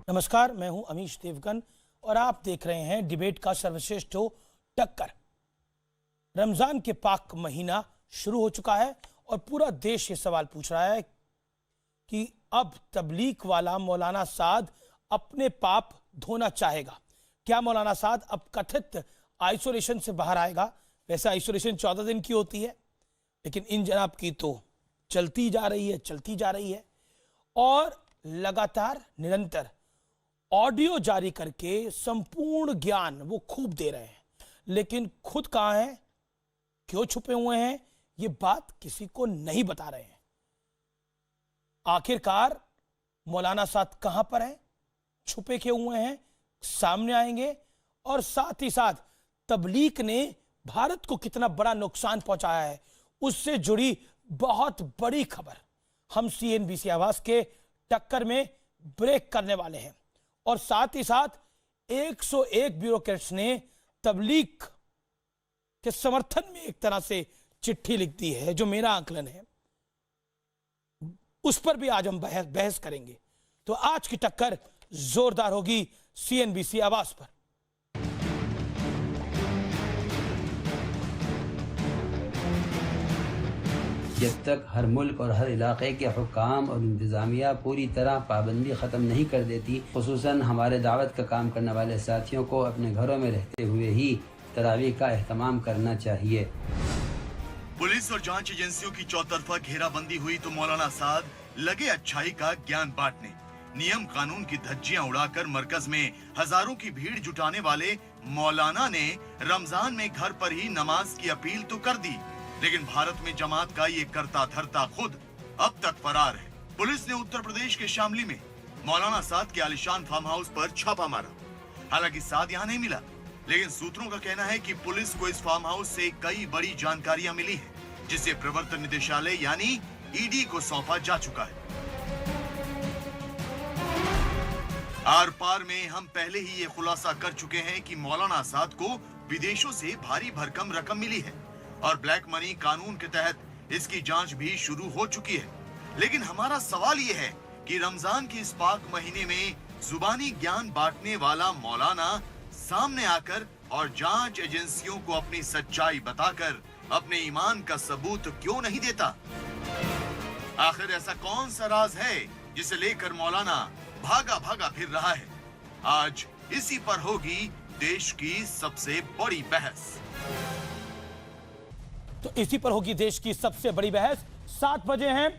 नमस्कार, मैं हूं अमीश देवगन और आप देख रहे हैं डिबेट का सर्वश्रेष्ठ शो टक्कर। रमजान के पाक महीना शुरू हो चुका है और पूरा देश ये सवाल पूछ रहा है कि अब तबलीग वाला मौलाना साद अपने पाप धोना चाहेगा। क्या मौलाना साद अब कथित आइसोलेशन से बाहर आएगा? वैसे आइसोलेशन 14 दिन की होती है, लेकिन इन जनाब की तो चलती जा रही है और लगातार निरंतर ऑडियो जारी करके संपूर्ण ज्ञान वो खूब दे रहे हैं, लेकिन खुद कहां हैं, क्यों छुपे हुए हैं, ये बात किसी को नहीं बता रहे हैं। आखिरकार मौलाना साद कहां पर हैं, छुपे क्यों हुए हैं, सामने आएंगे। और साथ ही साथ तबलीग ने भारत को कितना बड़ा नुकसान पहुंचाया है, उससे जुड़ी बहुत बड़ी खबर हम CNBC आवाज के टक्कर में ब्रेक करने वाले हैं। और साथ ही साथ 101 ब्यूरोक्रेट्स ने तबलीग के समर्थन में एक तरह से चिट्ठी लिख दी है, जो मेरा आकलन है, उस पर भी आज हम बहस करेंगे। तो आज की टक्कर जोरदार होगी CNBC आवाज पर। जब तक हर मुल्क और हर इलाके के हुक्काम और इंतज़ामिया पूरी तरह पाबंदी ख़त्म नहीं कर देती, खुसूसन हमारे दावत का काम करने वाले साथियों को अपने घरों में रहते हुए ही तरावीह का एहतमाम करना चाहिए। पुलिस और जांच एजेंसियों की चौतरफा घेराबंदी हुई तो मौलाना साद लगे अच्छाई का ज्ञान बांटने। नियम कानून की धज्जियां उड़ाकर मरकज में हजारों की भीड़ जुटाने वाले मौलाना ने रमजान में घर पर ही नमाज की अपील तो कर दी, लेकिन भारत में जमात का ये करता धरता खुद अब तक फरार है। पुलिस ने उत्तर प्रदेश के शामली में मौलाना साद के आलिशान फार्म हाउस पर छापा मारा। हालांकि साद यहाँ नहीं मिला, लेकिन सूत्रों का कहना है कि पुलिस को इस फार्म हाउस से कई बड़ी जानकारियां मिली है, जिसे प्रवर्तन निदेशालय यानी ED को सौंपा जा चुका है। आर पार में हम पहले ही ये खुलासा कर चुके हैं कि मौलाना साद को विदेशों से भारी भरकम रकम मिली है और ब्लैक मनी कानून के तहत इसकी जांच भी शुरू हो चुकी है। लेकिन हमारा सवाल ये है कि रमजान के इस पाक महीने में जुबानी ज्ञान बांटने वाला मौलाना सामने आकर और जांच एजेंसियों को अपनी सच्चाई बताकर अपने ईमान का सबूत क्यों नहीं देता? आखिर ऐसा कौन सा राज है जिसे लेकर मौलाना भागा भागा फिर रहा है? आज इसी पर होगी देश की सबसे बड़ी बहस। तो इसी पर होगी देश की सबसे बड़ी बहस। 7 बजे हैं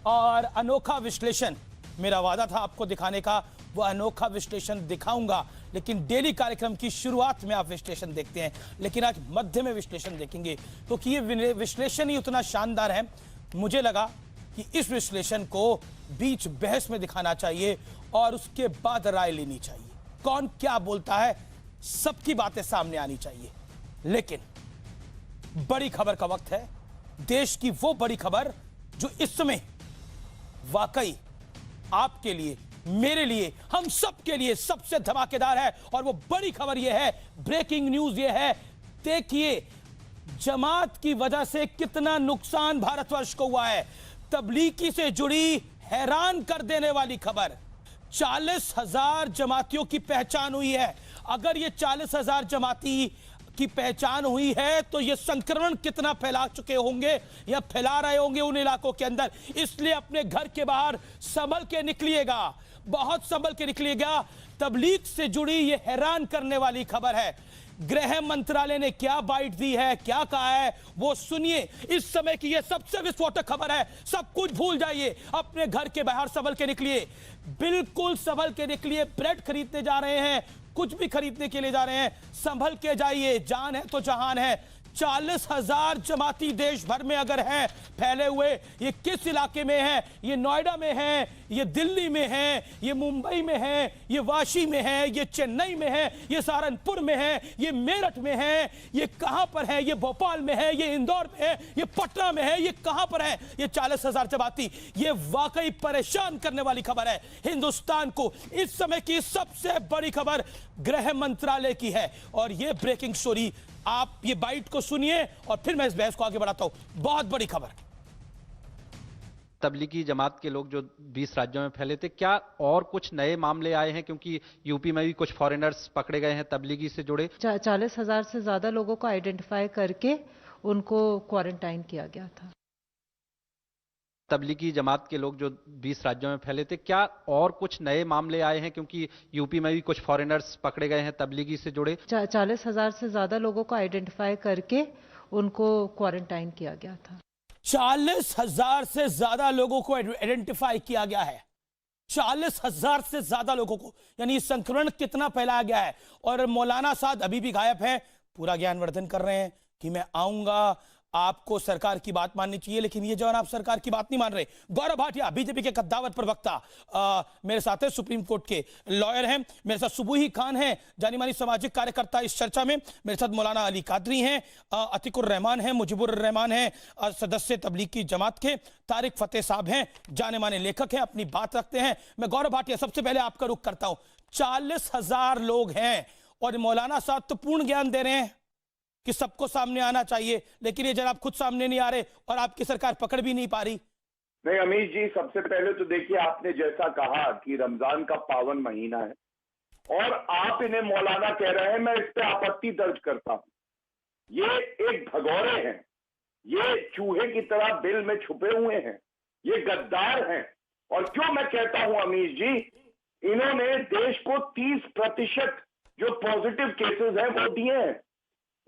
और अनोखा विश्लेषण, मेरा वादा था आपको दिखाने का, वो अनोखा विश्लेषण दिखाऊंगा। लेकिन डेली कार्यक्रम की शुरुआत में आप विश्लेषण देखते हैं, लेकिन आज मध्य में विश्लेषण देखेंगे, क्योंकि ये विश्लेषण ही उतना शानदार है। मुझे लगा कि इस विश्लेषण को बीच बहस में दिखाना चाहिए और उसके बाद राय लेनी चाहिए। कौन क्या बोलता है, सबकी बातें सामने आनी चाहिए। लेकिन बड़ी खबर का वक्त है, देश की वो बड़ी खबर जो इस समय वाकई आपके लिए, मेरे लिए, हम सब के लिए सबसे धमाकेदार है। और वो बड़ी खबर ये है, ब्रेकिंग न्यूज ये है, देखिए जमात की वजह से कितना नुकसान भारतवर्ष को हुआ है। तबलीगी से जुड़ी हैरान कर देने वाली खबर, 40,000 जमातियों की पहचान हुई है। अगर ये 40,000 जमाती की पहचान हुई है तो ये संक्रमण कितना फैला चुके होंगे या फैला रहे होंगे उन इलाकों के अंदर। इसलिए अपने घर के बाहर संभल के निकलिएगा, बहुत संभल के निकलिएगा। तबलीग से जुड़ी ये हैरान करने वाली खबर है। गृह मंत्रालय ने क्या बाइट दी है, क्या कहा है, वो सुनिए। इस समय की ये सबसे विस्फोटक खबर है। सब कुछ भूल जाइए, अपने घर के बाहर संभल के निकलिए, बिल्कुल संभल के निकलिए। ब्रेड खरीदने जा रहे हैं, कुछ भी खरीदने के लिए जा रहे हैं, संभल के जाइए, जान है तो जहान है। 40,000 जमाती देश भर में अगर हैं फैले हुए, ये किस इलाके में है? ये नोएडा में है, ये दिल्ली में है, ये मुंबई में है, ये वाशी में है, ये चेन्नई में है, ये सहारनपुर में है, ये मेरठ में है, ये कहां पर है? ये भोपाल में है, ये इंदौर में है, ये पटना में है, ये कहां पर है? ये 40,000 जमाती। ये वाकई परेशान करने वाली खबर है हिंदुस्तान को। इस समय की सबसे बड़ी खबर गृह मंत्रालय की है और ये ब्रेकिंग स्टोरी, आप ये बाइट को सुनिए और फिर मैं इस बहस को आगे बढ़ाता हूं। बहुत बड़ी खबर। तबलीगी जमात के लोग जो 20 राज्यों में फैले थे, क्या और कुछ नए मामले आए हैं? क्योंकि यूपी में भी कुछ फॉरेनर्स पकड़े गए हैं तबलीगी से जुड़े। 40,000 से ज्यादा लोगों को आइडेंटिफाई करके उनको क्वारंटाइन किया गया था। तबलीगी जमात के लोग जो 20 राज्यों में फैले थे, क्या और कुछ नए मामले आए हैं? क्योंकि यूपी में भी कुछ फॉरेनर्स पकड़े गए हैं तबलीगी से जुड़े। 40,000 से ज्यादा लोगों को आइडेंटिफाई करके उनको क्वारंटाइन किया गया था। 40,000 से ज्यादा लोगों को आइडेंटिफाई किया गया है। 40,000 से ज्यादा लोगों को, यानी संक्रमण कितना फैलाया गया है। और मौलाना साद अभी भी गायब है, पूरा ज्ञानवर्धन कर रहे हैं कि मैं आऊंगा, आपको सरकार की बात माननी चाहिए, लेकिन ये जवान आप सरकार की बात नहीं मान रहे। गौरव भाटिया बीजेपी के कद्दावर प्रवक्ता मेरे साथ है, सुप्रीम कोर्ट के लॉयर हैं, मेरे साथ सुबुही खान हैं, जानी मानी सामाजिक कार्यकर्ता इस चर्चा में, मेरे साथ मौलाना अली कादरी हैं, अतिकुर रहमान हैं, मुजीबुर रहमान हैं, सदस्य तबलीग की जमात के, तारिक फतेह साहब हैं, जाने माने लेखक हैं, अपनी बात रखते हैं। मैं गौरव भाटिया सबसे पहले आपका रुख करता हूं। 40,000 लोग हैं और मौलाना साहब तो पूर्ण ज्ञान दे रहे हैं कि सबको सामने आना चाहिए, लेकिन ये जनाब खुद सामने नहीं आ रहे और आपकी सरकार पकड़ भी नहीं पा रही। नहीं अमीर जी, सबसे पहले तो देखिए, आपने जैसा कहा कि रमजान का पावन महीना है और आप इन्हें मौलाना कह रहे हैं, मैं इस पे आपत्ति दर्ज करता हूं। ये एक भगौरे हैं, ये चूहे की तरह बिल में छुपे हुए हैं, ये गद्दार हैं। और क्यों मैं कहता हूं अमीर जी, इन्होंने देश को 30% जो पॉजिटिव केसेस हैं वो दिए हैं।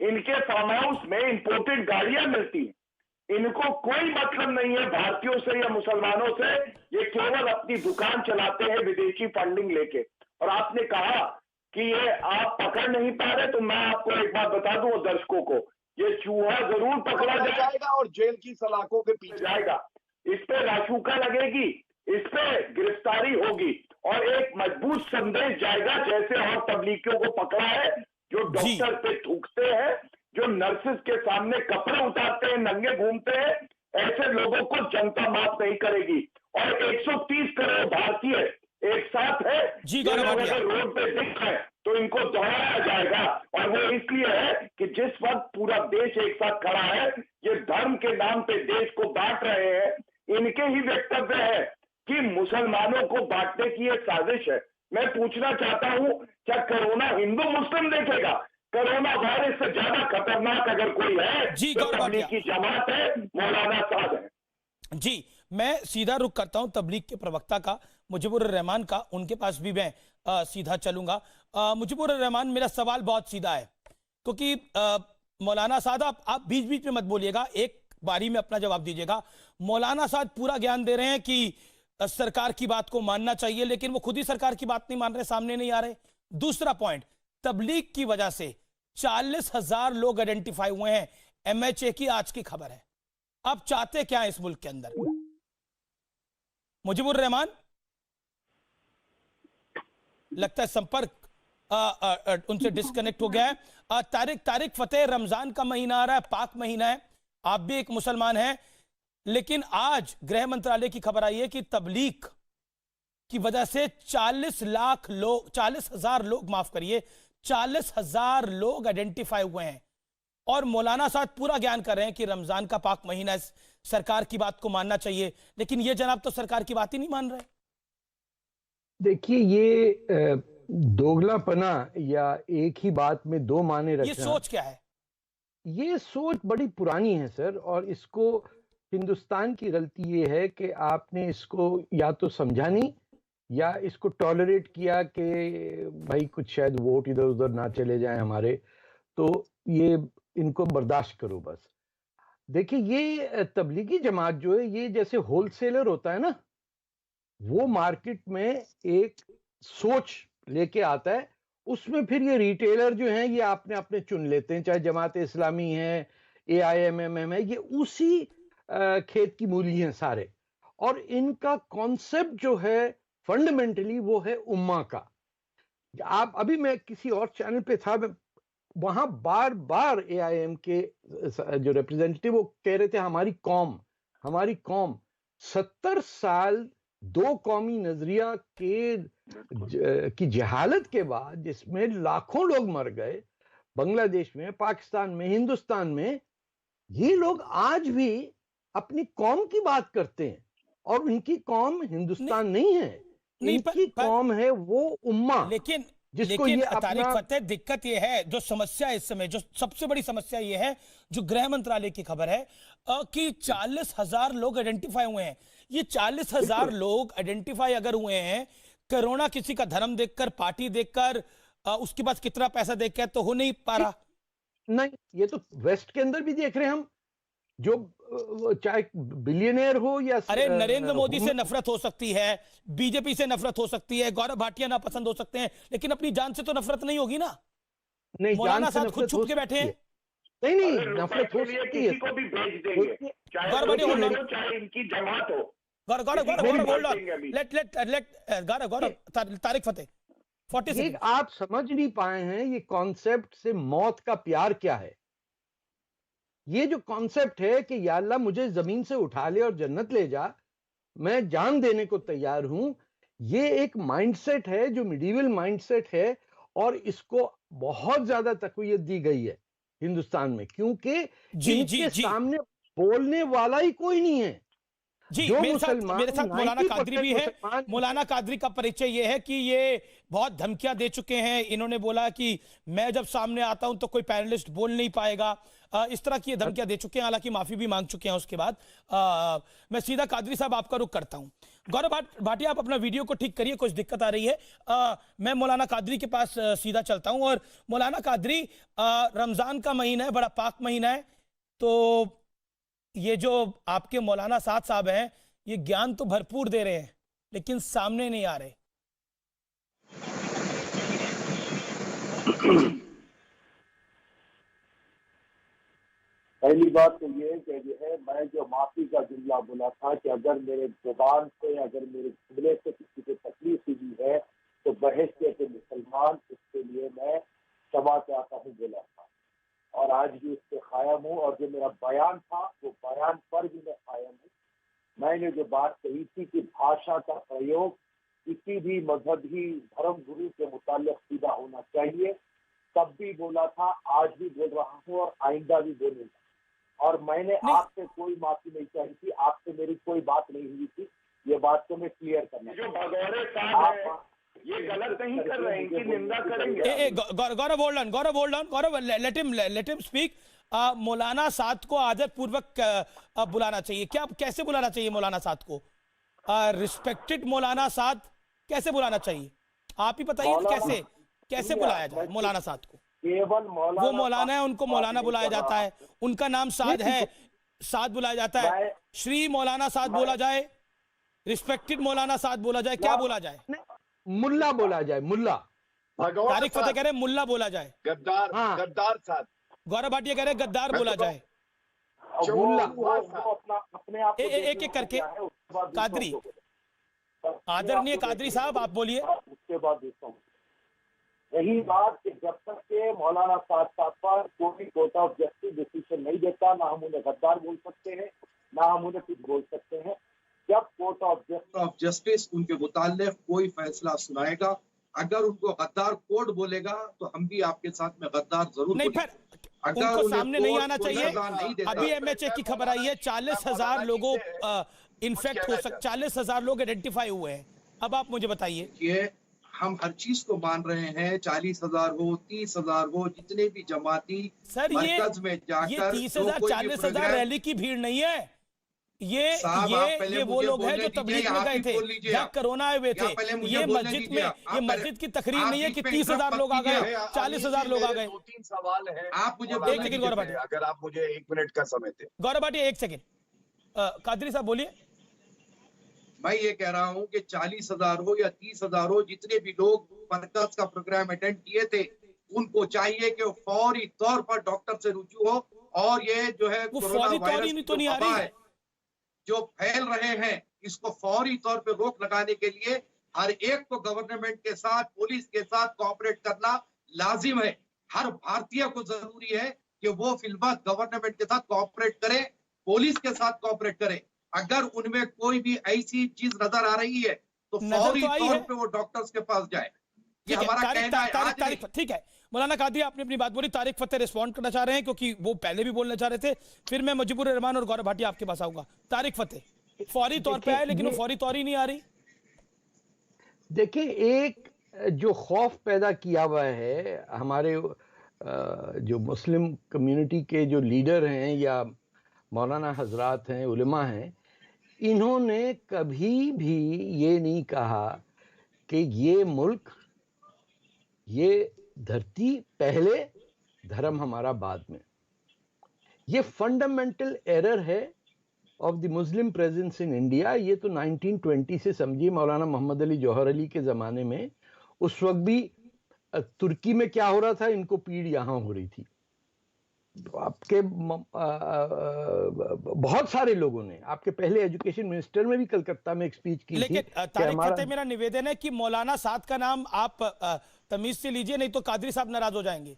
इनके फार्म हाउस में इंपोर्टेड गाड़ियां मिलती हैं। इनको कोई मतलब नहीं है भारतीयों से या मुसलमानों से, ये केवल अपनी दुकान चलाते हैं विदेशी फंडिंग लेके। और आपने कहा कि ये आप पकड़ नहीं पा रहे, तो मैं आपको एक बात बता दूं दर्शकों को, ये चूहा जरूर पकड़ा जाएगा और जेल की सलाखों के पीछे जाएगा। इस पे राशुका लगेगी, इस पे गिरफ्तारी होगी और एक मजबूत संदेश जाएगा, जैसे और तबलीगियों को पकड़ा है, जो डॉक्टर पे थूकते हैं, जो नर्सेस के सामने कपड़े उतारते हैं, नंगे घूमते हैं, ऐसे लोगों को जनता माफ नहीं करेगी। और 130 करोड़ भारतीय एक साथ है, अगर रोड पे दिख है तो इनको दोहराया जाएगा। और वो इसलिए है कि जिस वक्त पूरा देश एक साथ खड़ा है, ये धर्म के नाम पे देश को बांट रहे हैं। इनके ही वक्तव्य है कि मुसलमानों को बांटने की ये साजिश है। मैं पूछना चाहता हूं, क्या कोरोना हिंदू मुस्लिम देखेगा? कोरोना वायरस से ज्यादा खतरनाक अगर कोई है तो तबलीग की जमात है, मौलाना साहब है। जी, मैं सीधा रुख करता हूं तबलीग के प्रवक्ता का, मुजीबुर रहमान का, उनके पास भी मैं सीधा चलूंगा। मुजीबुर रहमान, मेरा सवाल बहुत सीधा है, क्योंकि मौलाना साहब आप बीच बीच में मत बोलिएगा, एक बारी में अपना जवाब दीजिएगा। मौलाना साहब पूरा ज्ञान दे रहे हैं कि सरकार की बात को मानना चाहिए, लेकिन वो खुद ही सरकार की बात नहीं मान रहे, सामने नहीं आ रहे। दूसरा पॉइंट, तबलीग की वजह से 40,000 लोग आइडेंटिफाई हुए हैं, MHA की आज की खबर है। आप चाहते क्या है इस मुल्क के अंदर? मुजीबुर रहमान, लगता है संपर्क उनसे डिस्कनेक्ट हो गया है। तारिक फतेह, रमजान का महीना आ रहा है, पाक महीना है, आप भी एक मुसलमान हैं, लेकिन आज गृह मंत्रालय की खबर आई है कि तबलीग की वजह से 40,000 लोग, माफ करिए, 40,000 लोग आइडेंटिफाई हुए हैं। और मौलाना साहब पूरा ज्ञान कर रहे हैं कि रमजान का पाक महीना है, सरकार की बात को मानना चाहिए, लेकिन ये जनाब तो सरकार की बात ही नहीं मान रहे। देखिए, ये दोगलापना या एक ही बात में दो माने रखना, ये सोच क्या है? ये सोच बड़ी पुरानी है सर, और इसको हिंदुस्तान की गलती ये है कि आपने इसको या तो समझा नहीं या इसको टॉलरेट किया कि भाई कुछ शायद वोट इधर उधर ना चले जाएं हमारे, तो ये इनको बर्दाश्त करो बस। देखिए, ये तबलीगी जमात जो है, ये जैसे होलसेलर होता है ना, वो मार्केट में एक सोच लेके आता है, उसमें फिर ये रिटेलर जो हैं ये आपने अपने चुन लेते हैं, चाहे जमात इस्लामी है, AIMM है, ये उसी खेत की मूली हैं सारे। और इनका कॉन्सेप्ट जो है फंडामेंटली वो है उम्मा का। आप अभी, मैं किसी और चैनल पे था, वहां बार बार AIM के जो रिप्रेजेंटेटिव वो कह रहे थे हमारी कौम 70 साल दो कौमी नजरिया की जहालत के बाद, जिसमें लाखों लोग मर गए, बांग्लादेश में, पाकिस्तान में, हिंदुस्तान में, ये लोग आज भी अपनी कौम की बात करते हैं। और उनकी कौम हिंदुस्तान नहीं है, नहीं, इनकी कौम है वो उम्मा। लेकिन जिसको लेकिन ये तारिक अपना फतेह, दिक्कत ये है, जो समस्या इस समय, जो सबसे बड़ी समस्या ये है, जो गृह मंत्रालय की खबर है कि 40,000 लोग आइडेंटिफाई हुए हैं। ये 40,000 लोग आइडेंटिफाई अगर हुए हैं, कोरोना किसी का धर्म देखकर, पार्टी देखकर, उसके पास कितना पैसा देखकर तो हो नहीं पा रहा। नहीं, ये तो वेस्ट के अंदर भी देख रहे हैं हम, जो चाहे बिलियनियर हो या अरे नरेंद्र मोदी से नफरत हो सकती है, बीजेपी से नफरत हो सकती है, गौरव भाटिया नापसंद हो सकते हैं, लेकिन अपनी जान से तो नफरत नहीं होगी ना। नहीं, मौलाना जान से साहब खुद नफरत छुप हो के बैठे हैं। नहीं नहीं, अरे नफरत हो रुपए के लिए सकती है, किसी को भी भेज देंगे, चाहे गौरव भाटिया कोई hold on। हो, चाहे इनकी जमात हो। गौरव hold on। देंगे अभी। let गौरव तारिक फतेह 40 ये सेकंड। आप समझ नहीं पाए हैं ये कॉन्सेप्ट से मौत का प्यार क्या है। ये जो कॉन्सेप्ट है कि या अल्लाह मुझे जमीन से उठा ले और जन्नत ले जा, मैं जान देने को तैयार हूं, ये एक माइंडसेट है जो मिडिवल माइंडसेट है, और इसको बहुत ज्यादा तकवीयत दी गई है हिंदुस्तान में, क्योंकि जी, इनके जी। सामने बोलने वाला ही कोई नहीं है। जी, जो मेरे साथ मुसलमान मौलाना कादरी भी है। 90% मौलाना कादरी का परिचय ये है कि ये बहुत धमकियां दे चुके हैं। इन्होंने बोला कि मैं जब सामने आता हूं तो कोई पैनलिस्ट बोल नहीं पाएगा, इस तरह की ये धमकियां दे चुके हैं, हालांकि माफी भी मांग चुके हैं उसके बाद। मैं सीधा कादरी साहब आपका रुख करता हूं। गौरव भाटिया, आप अपना वीडियो को ठीक करिए, कुछ दिक्कत आ रही है। मैं मौलाना कादरी के पास सीधा चलता हूं। और मौलाना कादरी, रमजान का महीना है, बड़ा पाक महीना है, तो ये जो आपके मौलाना साहब हैं, ये ज्ञान तो भरपूर दे रहे हैं, लेकिन सामने नहीं आ रहे। पहली बात तो ये कि जो है, मैं जो माफी का जुमला बोला था कि अगर मेरे जुबान से, अगर मेरे जुमले से किसी को तकलीफ हुई है तो बहैसियत मुसलमान उसके लिए मैं क्षमा चाहता हूँ बोला था, और आज भी उस पर कायम हूँ। और जो मेरा बयान था वो बयान पर भी मैं कायम हूँ। मैंने जो बात कही थी कि भाषा का प्रयोग किसी भी मजहबी धर्म गुरु के मुताल्लिक सीधा होना चाहिए, तब भी बोला था, आज भी बोल रहा हूँ और आइंदा भी बोलूंगा। और मैंने आपसे कोई माफी नहीं चाही थी, आपसे मेरी कोई बात नहीं हुई थी, ये बात तो मैं क्लियर करना। जो भगौरे साहब है, ये गलत नहीं कर रहे हैं, इनकी निंदा करेंगे। Gaurav hold on, Gaurav let him speak. Maulana Saad को आदर पूर्वक बुलाना चाहिए क्या? कैसे बुलाना चाहिए मौलाना साद को? रिस्पेक्टेड मौलाना साद कैसे बुलाना चाहिए? आप ही बताइए, कैसे बुलाया जाए मौलाना साद को? केवल वो मौलाना है, उनको मौलाना बुलाया जाता है, उनका नाम साद है, साद बुलाया जाता है। श्री मौलाना साद बोला जाए, रिस्पेक्टेड मौलाना साद बोला जाए, क्या बोला जाए? मुल्ला बोला जाए, मुल्ला। तारिक फतेह कह रहे मुल्ला बोला जाए, गद्दार, हाँ। गद्दार साहब। गौरव भाटिया कह रहे गद्दार बोला जाए। अपने आप एक एक करके। कादरी, आदरणीय कादरी साहब, आप बोलिए। उसके बाद देखता हूँ। यही बात कि जब तक के मौलाना साहब पर कोई कोर्ट ऑफ जस्टिस डिसीजन नहीं देता, ना हम उन्हें गद्दार बोल सकते हैं, ना हम उन्हें कुछ बोल सकते हैं। जब कोर्ट ऑफ जस्टिस उनके मुताल्लिक कोई फैसला सुनाएगा, अगर उनको गद्दार कोर्ट बोलेगा तो हम भी आपके साथ में गद्दार जरूर नहीं, फिर उनको सामने नहीं आना चाहिए। अभी एमएचए की खबर आई है, 40,000 लोगों इन्फेक्ट हो सकते, 40,000 लोग आइडेंटिफाई हुए हैं। अब आप मुझे बताइए। ये हम हर चीज को मान रहे हैं, 40,000 हो, 30,000 हो, जितने भी जमाती सर, मरकज में जाकर 30,000 40,000 रैली की भीड़ नहीं है। ये वो लोग हैं जो तबलीग में गए थे जब कोरोना आए हुए थे। ये मस्जिद में, ये मस्जिद की तकरीर नहीं है कि 30,000 लोग आ गए, 40,000 लोग आ गए। 2-3 सवाल है, आप मुझे एक सेकंड गौरव भाटिया, अगर आप मुझे 1 मिनट का समय दें। गौरव भाटिया 1 सेकंड। कादरी साहब बोलिए। मैं ये कह रहा हूँ कि 40,000 हो या 30,000 हो, जितने भी लोग मरकज का प्रोग्राम अटेंड किए थे, उनको चाहिए कि फौरी तौर पर डॉक्टर से रुजू हो। और ये जो है वो फौरी तौर ही तो नहीं आ रही है, जो फैल रहे हैं, इसको फौरी तौर पे रोक लगाने के लिए हर एक को गवर्नमेंट के साथ, पुलिस के साथ कोऑपरेट करना लाजिम है। हर भारतीय को जरूरी है कि वो फिलहाल गवर्नमेंट के साथ कोऑपरेट करे, पुलिस के साथ कोऑपरेट करे। अगर उनमें कोई भी ऐसी चीज नजर आ रही है तो फौरी तौर पे वो डॉक्टर्स के पास जाए। ये हमारा कहना है। ठीक है मौलाना कादरी, आपने अपनी बात बोली। तारिक फतेह रिस्पॉन्ड करना चाह रहे हैं क्योंकि वो पहले भी बोलना चाह रहे थे। फिर मैं मुजीबुर रहमान और गौरव भाटिया आपके पास आऊंगा। तारिक फतेह। फौरी तौर पे आए, लेकिन वो ये फौरी तौर ही नहीं आ रही। देखिए, एक जो खौफ पैदा किया हुआ है हमारे जो मुस्लिम कम्युनिटी के जो लीडर हैं या मौलाना हजरात हैं, उलमा हैं, इन्होंने कभी भी ये नहीं कहा कि ये मुल्क, ये धरती पहले, धर्म हमारा बाद में। ये फंडामेंटल एरर है of the Muslim presence in India. ये तो 1920 से समझिए, मौलाना मोहम्मद अली जौहर अली के ज़माने में, उस वक्त भी तुर्की में क्या हो रहा था, इनको पीड़ यहाँ हो रही थी। आपके बहुत सारे लोगों ने, आपके पहले एजुकेशन मिनिस्टर में भी कलकत्ता में एक स्पीच की लेकिन थी। तारिक फतेह, मेरा निवेदन है कि मौलाना साद का नाम आप तमीज से लीजिए, नहीं तो कादरी साहब नाराज हो जाएंगे।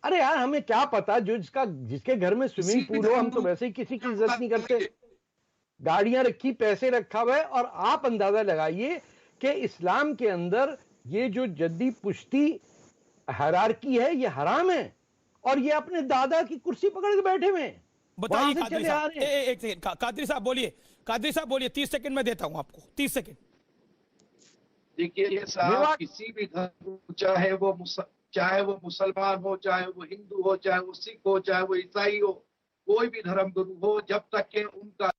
अरे यार, हमें क्या पता, जिसके घर में स्विमिंग पूल हो, हम तो वैसे ही किसी की इज्जत नहीं करते। गाड़ियां रखी, पैसे रखा हुआ है, और आप अंदाजा लगाइए कि इस्लाम के अंदर ये जो जद्दी पुश्ती हायरार्की है, ये हराम है, और ये अपने दादा की कुर्सी पकड़ के बैठे हुए हैं। बताइए कादरी साहब, एक सेकंड, कादरी साहब बोलिए, कादरी साहब बोलिए, 30 सेकंड में देता हूं आपको, 30 सेकंड। देखिए साहब, किसी भी धर्म, चाहे वो मुसलमान हो, चाहे वो हिंदू हो, चाहे वो सिख हो, चाहे वो ईसाई हो, कोई भी धर्म गुरु हो, जब तक के उनका।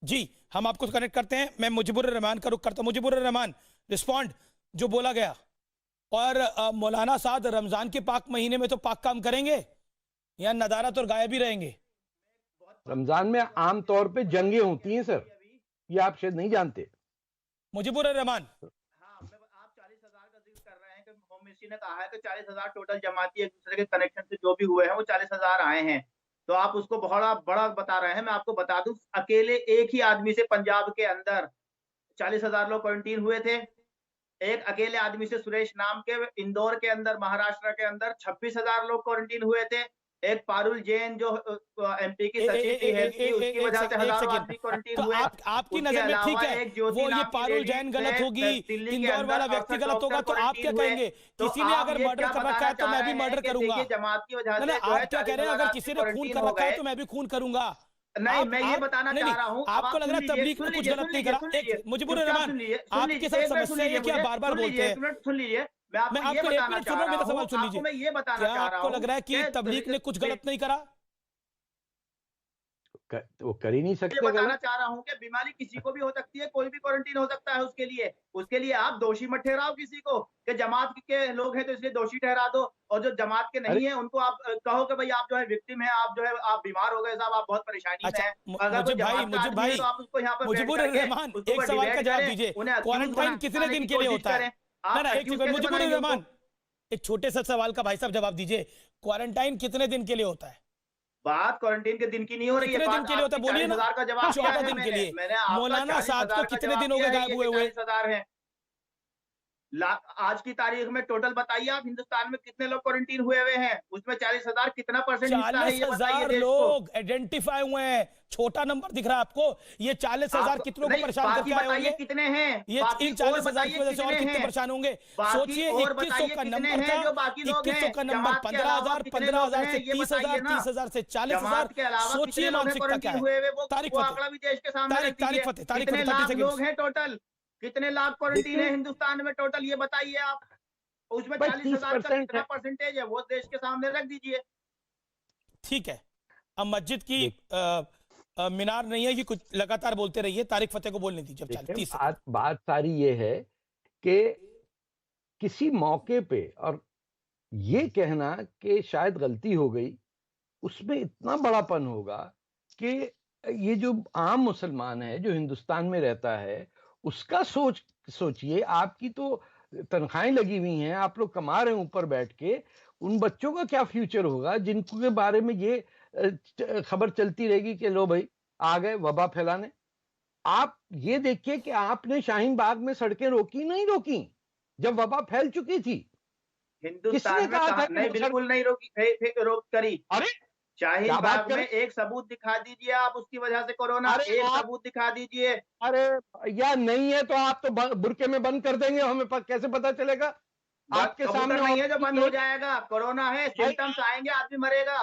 जी, हम आपको कनेक्ट करते हैं। मैं मुजीबुर रहमान का रुख करता हूं। मुजीबुर रहमान, रिस्पॉन्ड जो बोला गया। और मौलाना साद, रमजान के पाक महीने में तो पाक काम करेंगे या नदारत और गायब ही रहेंगे? रमजान में आमतौर पे जंगें होती हैं सर, ये आप शायद नहीं जानते। मुजीबुर रहमान, आप 40,000 का जिक्र कर रहे हैं कि होम मिनिस्ट्री ने कहा है कि 40,000 टोटल जमाती एक दूसरे के कनेक्शन से जो भी हुए हैं वो 40,000 आए हैं, तो आप उसको बहुत बड़ा बता रहे हैं। मैं आपको बता दूं, अकेले एक ही आदमी से पंजाब के अंदर 40,000 लोग क्वारंटीन हुए थे। एक अकेले आदमी से, सुरेश नाम के, इंदौर के अंदर, महाराष्ट्र के अंदर 26,000 लोग क्वारंटीन हुए थे। एक पारुल जैन जो एमपी की सचिव थी हेल्थ की, उसकी वजह से हजारों आदमी क्वारंटीन हुए। आपकी नजर में ठीक है, वो ये पारुल जैन गलत होगी, इंदौर वाला व्यक्ति गलत होगा, तो आप क्या कहेंगे? किसी ने अगर मर्डर कर रखा है तो मैं भी मर्डर करूंगा। जमात की वजह से आप क्या कह रहे हैं, अगर किसी ने खून कर रखा है तो मैं भी खून करूंगा? नहीं, मैं ये बताना चाह रहा हूँ, आपको लग रहा है तबलीग में कुछ गलत नहीं करा? मुजीबुर रहमान, आपके साथ समस्या है क्या बार बार बोलते हैं? सुन लीजिए, मैं आपको ये बताना चाह रहा हूँ, मेरा सवाल सुन लीजिए। मैं ये बताना क्या चाह रहा आपको हूँ, लग रहा है कि तबलीग ने कुछ गलत नहीं करा? वो कर ही नहीं ये सकते। बताना चाह रहा हूँ कि बीमारी किसी को भी हो सकती है, कोई भी क्वारंटीन हो सकता है। उसके लिए आप दोषी मत ठहराओ किसी को कि जमात के लोग हैं तो इसलिए दोषी ठहरा दो, और जो जमात के नहीं है उनको आप कहो कि भाई आप जो है विक्टिम है, आप जो है आप बीमार हो गए साहब, आप बहुत परेशानी में हैं। अगर कोई जमात का आदमी है तो आप उसको यहाँ पर मुजीबुर रहमान, एक सवाल का जवाब दीजिए, क्वारंटाइन कितने दिन के लिए होता है? मुजीबुर रहमान, एक छोटे सा सवाल का भाई साहब जवाब दीजिए, क्वारंटाइन कितने दिन के लिए होता है? बात क्वारंटीन के दिन की नहीं हो रही है, कितने दिन के लिए होता है बोलिए ना? 40,000 का जवाब 14 दिन के लिए। मौलाना साद को कितने दिन हो गए गायब हुए हुए? 40,000 है। आज की तारीख में टोटल बताइए आप, हिंदुस्तान में कितने लोग क्वारंटीन हुए हैं? उसमें 40,000 कितना परसेंट हिस्सा है, ये बताइए। 40,000 लोग आइडेंटिफाई हुए हैं। छोटा नंबर दिख रहा है आपको? ये 40,000 कितनों को परेशान करके आए होंगे? कितने हैं ये इन 40,000 की वजह से और कितने परेशान होंगे? सोचिए, 2100 का नंबर था, 2100 का नंबर 15,000, 15,000 से 30,000, 30,000 से 40,000। सोचिए मानसिकता क्या है। तारिक फतेह, लोग हैं टोटल, कितने लाख क्वारंटीन है हिंदुस्तान में टोटल, ये बताइए आप। उसमें 40,000 का कितना परसेंटेज है वो देश के सामने रख दीजिए। ठीक है, अब मस्जिद की मीनार नहीं है कि कुछ लगातार बोलते रहिए, तारिक फतेह को बोलने दीजिए। बात सारी ये है कि किसी मौके पे और ये कहना कि शायद गलती हो गई, उसमें इतना बड़ापन होगा कि ये जो आम मुसलमान है जो हिंदुस्तान में रहता है उसका सोचिए। आपकी तो तनख्वाहें लगी हुई हैं, आप लोग कमा रहे हैं ऊपर बैठ के, उन बच्चों का क्या फ्यूचर होगा जिनके बारे में ये खबर चलती रहेगी कि लो भाई आ गए वबा फैलाने। आप ये देखिए कि आपने शाहीन बाग में सड़कें रोकी नहीं रोकी जब वबा फैल चुकी थी? हिंदुस्तान में कहा नहीं, बिल्कुल नहीं रोक करी। अरे शाहीन बाग में एक सबूत दिखा दीजिए आप, उसकी वजह से कोरोना, एक सबूत दिखा दीजिए। अरे यार नहीं है तो आप तो बुरके में बंद कर देंगे, हमें कैसे पता चलेगा? आपके सामने नहीं है जो बंद हो जाएगा। कोरोना है, सिम्टम्स आएंगे, आदमी मरेगा।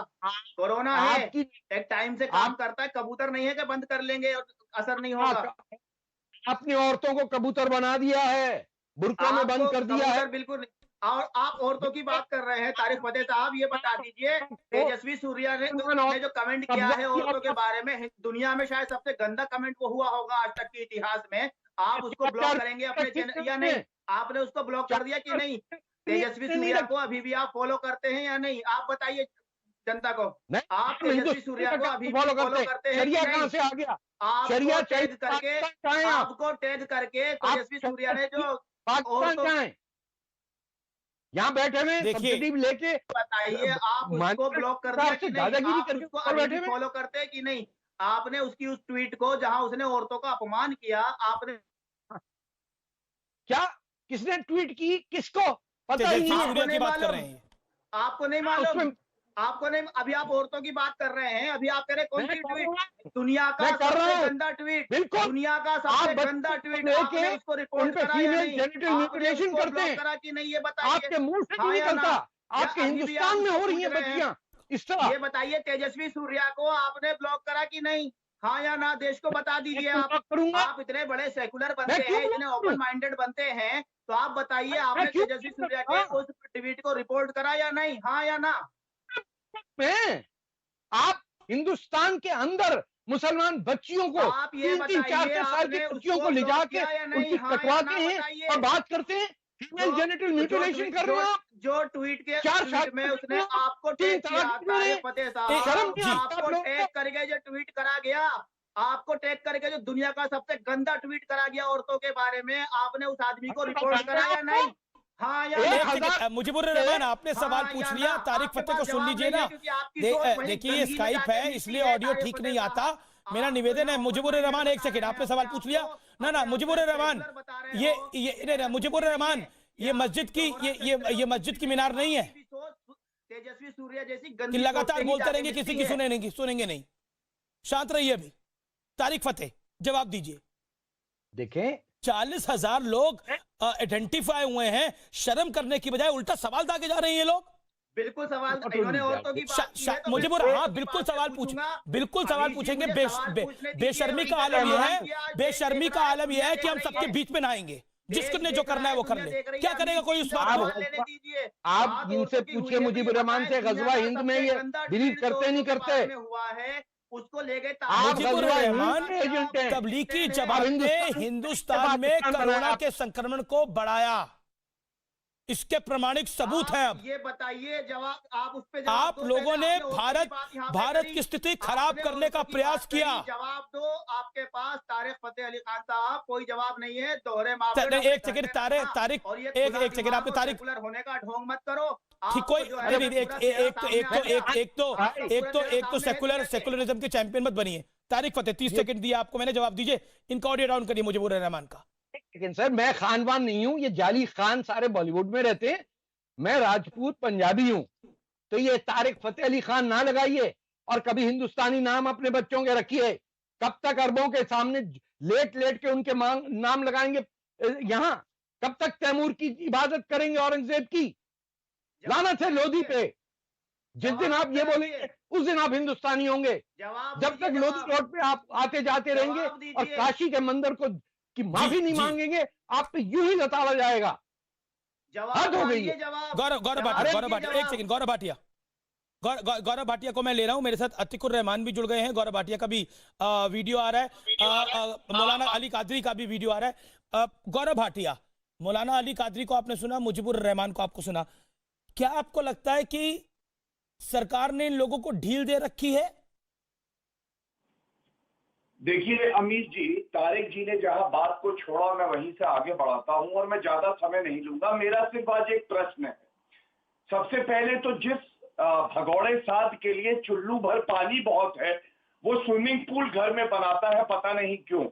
कोरोना है, एक टाइम से काम करता है, कबूतर नहीं है कि बंद कर लेंगे और असर नहीं होगा। अपनी औरतों को कबूतर बना दिया है, बुर्कों में बंद कर दिया है। बिल्कुल नहीं। और आप औरतों की बात कर रहे हैं तारिक फतेह साहब, ये बता दीजिए तेजस्वी सूर्या ने जो कमेंट किया है औरतों के बारे में, दुनिया में शायद सबसे गंदा कमेंट वो हुआ होगा आज तक के इतिहास में। आप उसको ब्लॉक करेंगे अपने चैनल या नहीं? आपने उसको ब्लॉक कर दिया कि नहीं? तेजस्वी सूर्या को अभी भी आप फॉलो करते हैं या नहीं? आप बताइए जनता को। आप तेजस्वी सूर्या को अभी भी फॉलो करते हैं? कहां से आ गया? आपको टैग करके तेजस्वी सूर्या ने जो यहाँ बैठे हुए देखिए लेके बताइए, आप उसको ब्लॉक कर दिया कि नहीं? आप उसको अभी भी फॉलो करते हैं कि नहीं? आपने उसकी उस ट्वीट को जहां उसने औरतों का अपमान किया, आपने क्या, किसने ट्वीट की, किसको पता ही नहीं की बात कर रहे हैं। आपको नहीं मालूम? आपको नहीं? अभी आप औरतों की बात कर रहे हैं, अभी आप कह रहे कौन सी ट्वीट? दुनिया का सबसे गंदा ट्वीट, दुनिया का सबसे गंदा ट्वीट, आपने उसको रिपोर्ट करा या नहीं? करते करा कि नहीं, ये बताइए। आपके मुंह से नहीं करता, आपके हिंदुस्तान में हो रही है बच्चियां इस तरह। ये बताइए तेजस्वी सूर्या को आपने ब्लॉक करा कि नहीं? हाँ या ना, देश को बता दीजिए। आप इतने बड़े सेकुलर बनते हैं, इतने ओपन माइंडेड बनते हैं, तो आप बताइए आपने तेजस्वी सूर्या के उस ट्वीट को रिपोर्ट करा या नहीं? हाँ या ना? में आप हिंदुस्तान के अंदर मुसलमान बच्चियों को, आप ये 3-4 साल की बच्चियों को ले जाके उनकी कटवाते हैं और बात करते हैं फीमेल जेनिटल म्यूटिलेशन कर रहे हो। जो ट्वीट के ट्वीट में उसने आपको टैग किया, फतेह साहब, आपको टैग करके जो ट्वीट करा गया, आपको टैग करके जो दुनिया का सबसे गंदा ट्वीट करा गया औरतों के बारे में, आपने उस आदमी को रिपोर्ट करा या नहीं? हाँ या मुजीबुर रहमान, आपने सवाल पूछ लिया, तारिक फतेह को सुन लीजिए ना। देखिए ये स्काइप है, इसलिए ऑडियो ठीक नहीं आता। मेरा निवेदन है मुजीबुर रहमान, एक सेकंड, आपने सवाल पूछ लिया ना मुजीबुर रहमान, ये मुजीबुर रहमान, ये मस्जिद की मस्जिद की मीनार नहीं है तेजस्वी सूर्या जैसी कि लगातार बोलते रहेंगे, किसी की सुनेंगे नहीं। शांत रहिए। अभी तारिक फतेह जवाब दीजिए। देखें 40,000 लोग आइडेंटिफाई हुए हैं, शर्म करने की बजाय उल्टा सवाल दागे जा रहे हैं ये लोग। बिल्कुल सवाल इन्होंने औरतों की बात की है तो मुझे बोल, हाँ बिल्कुल सवाल पूछेंगे। बेशर्मी का आलम यह है, बेशर्मी का आलम यह है कि हम सबके बीच में नहाएंगे। जिसने जो करना है वो कर ले, क्या करेगा कोई उस बात को? आप इनसे पूछिए मुजीबुर रहमान से, गजवा हिंद में ये बिलीव करते नहीं करते हुआ है, उसको ले गए। मुजीबुर रहमान तबलीगी जवाब ने हिंदुस्तान में कोरोना के संक्रमण को बढ़ाया, इसके प्रमाणिक सबूत हैं। अब ये बताइए, जवाब आप उस पे आप लोगों ने भारत की स्थिति खराब करने का प्रयास किया। जवाब दो, आपके पास तारिक फतेह अली खान साहब कोई जवाब नहीं है। दोहरे एक सेकंड तारिक एक सेकंड, आपने तारिक होने का ढोंग मत करो। ठीक, कोई एक तो सेकुलरिज्म के चैंपियन मत बनिए। तारिक फतेह 30 सेकंड दिया आपको मैंने, जवाब दीजिए। इनका ऑडियो डाउन करिए मुजीबुर रहमान का। लेकिन सर मैं खानवान नहीं हूं, ये जाली खान सारे बॉलीवुड में रहते हैं, मैं राजपूत पंजाबी हूं। तो ये तारिक फतेह अली खान ना लगाइए और कभी हिंदुस्तानी नाम अपने बच्चों के रखिए। कब तक अरबों के सामने लेट के उनके नाम लगाएंगे? यहां कब तक तैमूर की इबादत करेंगे, औरंगजेब की? लानत है लोधी पे। जिस दिन आप ये बोलेंगे उस दिन आप हिंदुस्तानी होंगे। जब तक लोधी रोड पे आप आते जाते रहेंगे और काशी के मंदिर को की माफी नहीं मांगेंगे, आप पे यूं ही लताड़ा जाएगा। हद हो गई है। गौरव भाटिया एक सेकंड, गौरव भाटिया को मैं ले रहा हूं। मेरे साथ अतिकुर रहमान भी जुड़ गए हैं। गौरव भाटिया का भी वीडियो आ रहा है, मौलाना अली कादरी का भी वीडियो आ रहा है। गौरव भाटिया, मौलाना अली कादरी को आपने सुना, मुजीबुर रहमान को आपको सुना, क्या आपको लगता है कि सरकार ने इन लोगों को ढील दे रखी है? देखिए अमीर जी, तारिक जी ने जहां बात को छोड़ा मैं वहीं से आगे बढ़ाता हूं और मैं ज्यादा समय नहीं लूंगा। मेरा सिर्फ आज एक प्रश्न है। सबसे पहले तो जिस भगौड़े साध के लिए चुल्लू भर पानी बहुत है, वो स्विमिंग पूल घर में बनाता है, पता नहीं क्यों।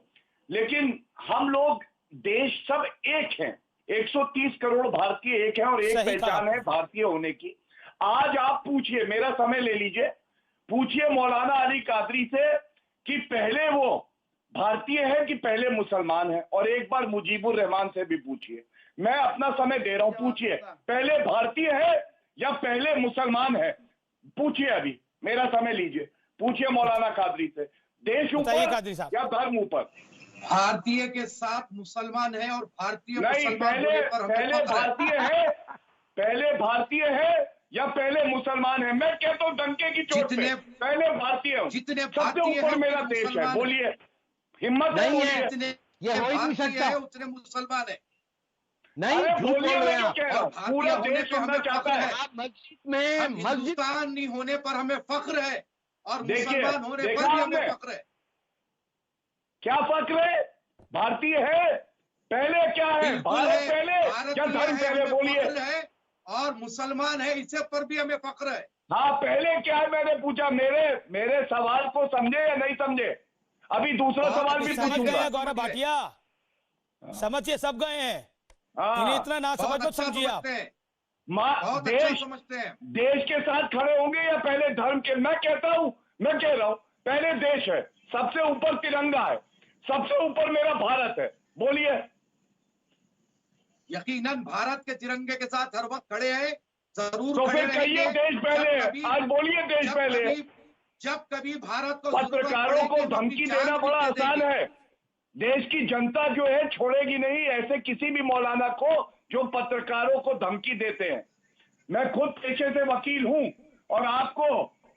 लेकिन हम लोग देश सब एक हैं, 130 करोड़ भारतीय एक हैं और एक पहचान है भारतीय होने की। आज आप पूछिए, मेरा समय ले लीजिए, पूछिए मौलाना अली कादरी से कि पहले वो भारतीय है कि पहले मुसलमान है? और एक बार मुजीबुर रहमान से भी पूछिए, मैं अपना समय दे रहा हूं, पूछिए पहले भारतीय है या पहले मुसलमान है? पूछिए, अभी मेरा समय लीजिए, पूछिए मौलाना कादरी से, देश बताइए ऊपर कादरी साहब। या धर्म ऊपर? भारतीय के साथ मुसलमान है और भारतीय नहीं, मुसलमान पहले होने पर हमें पहले फख्र है। भारतीय है, पहले भारतीय है या पहले मुसलमान है? मैं कहता हूं डंके की चोट पे पहले भारतीय हूं, जितने सबसे भारतीय ऊपर हैं, मेरा उतने देश है। मुसलमान हैं। बोलिए, हिम्मत है, नहीं है। बोलिए। जितने ये हो ही नहीं भारतीय सकता। है उतने मुसलमान है। नहीं, अरे झूठ बोलिए, बोल रहे मैं हैं क्यों आप। कह रहा और हूं? भारतीय पूरा होने देश पे सुनना हमें चाहता फख्र है। है। आप मस्जिद में हम मस्जिद हिंदुस्तानी होने पर हमें फख्र है और देखिए, मुसलमान होने देखा पर भी हमें आपने? फख्र है। क्या फख्र है? भारतीय है पहले, क्या है? बिल्कुल भारत है, पहले या भारतीय धर्म है, पहले? हमें बोलिए। फख्र है और मुसलमान है, इसे पर भी हमें फख्र है। हाँ, पहले क्या है मैंने पूछा, मेरे सवाल को समझे या नहीं समझे? अभी दूसरा बहुत सवाल भी अच्छे समझ गए पूछूंगा। हैं गौरव भाटिया, समझिए सब गए हैं, इन्हें हाँ, इतना ना समझ बहुत मत अच्छा समझिए आप। समझते हैं, देश बहुत अच्छा समझते हैं। देश के साथ खड़े होंगे या पहले धर्म के? मैं कह रहा हूं पहले देश है, सबसे ऊपर तिरंगा है, सबसे ऊपर मेरा भारत है। बोलिए। यकीनन भारत के तिरंगे के साथ हर वक्त खड़े हैं, जरूर तो खड़े फिर कहिए रहेंगे। देश पहले है। आज बोलिए देश पहले है। जब कभी भारत को जरूरत पत्रकारों को पड़ेगी, हम धमकी अपनी जान देना भी बड़ा दे आसान देंगे। है। देश की जनता जो है छोड़ेगी नहीं ऐसे किसी भी मौलाना को जो पत्रकारों को धमकी देते हैं। मैं खुद पेशे से वकील हूं और आपको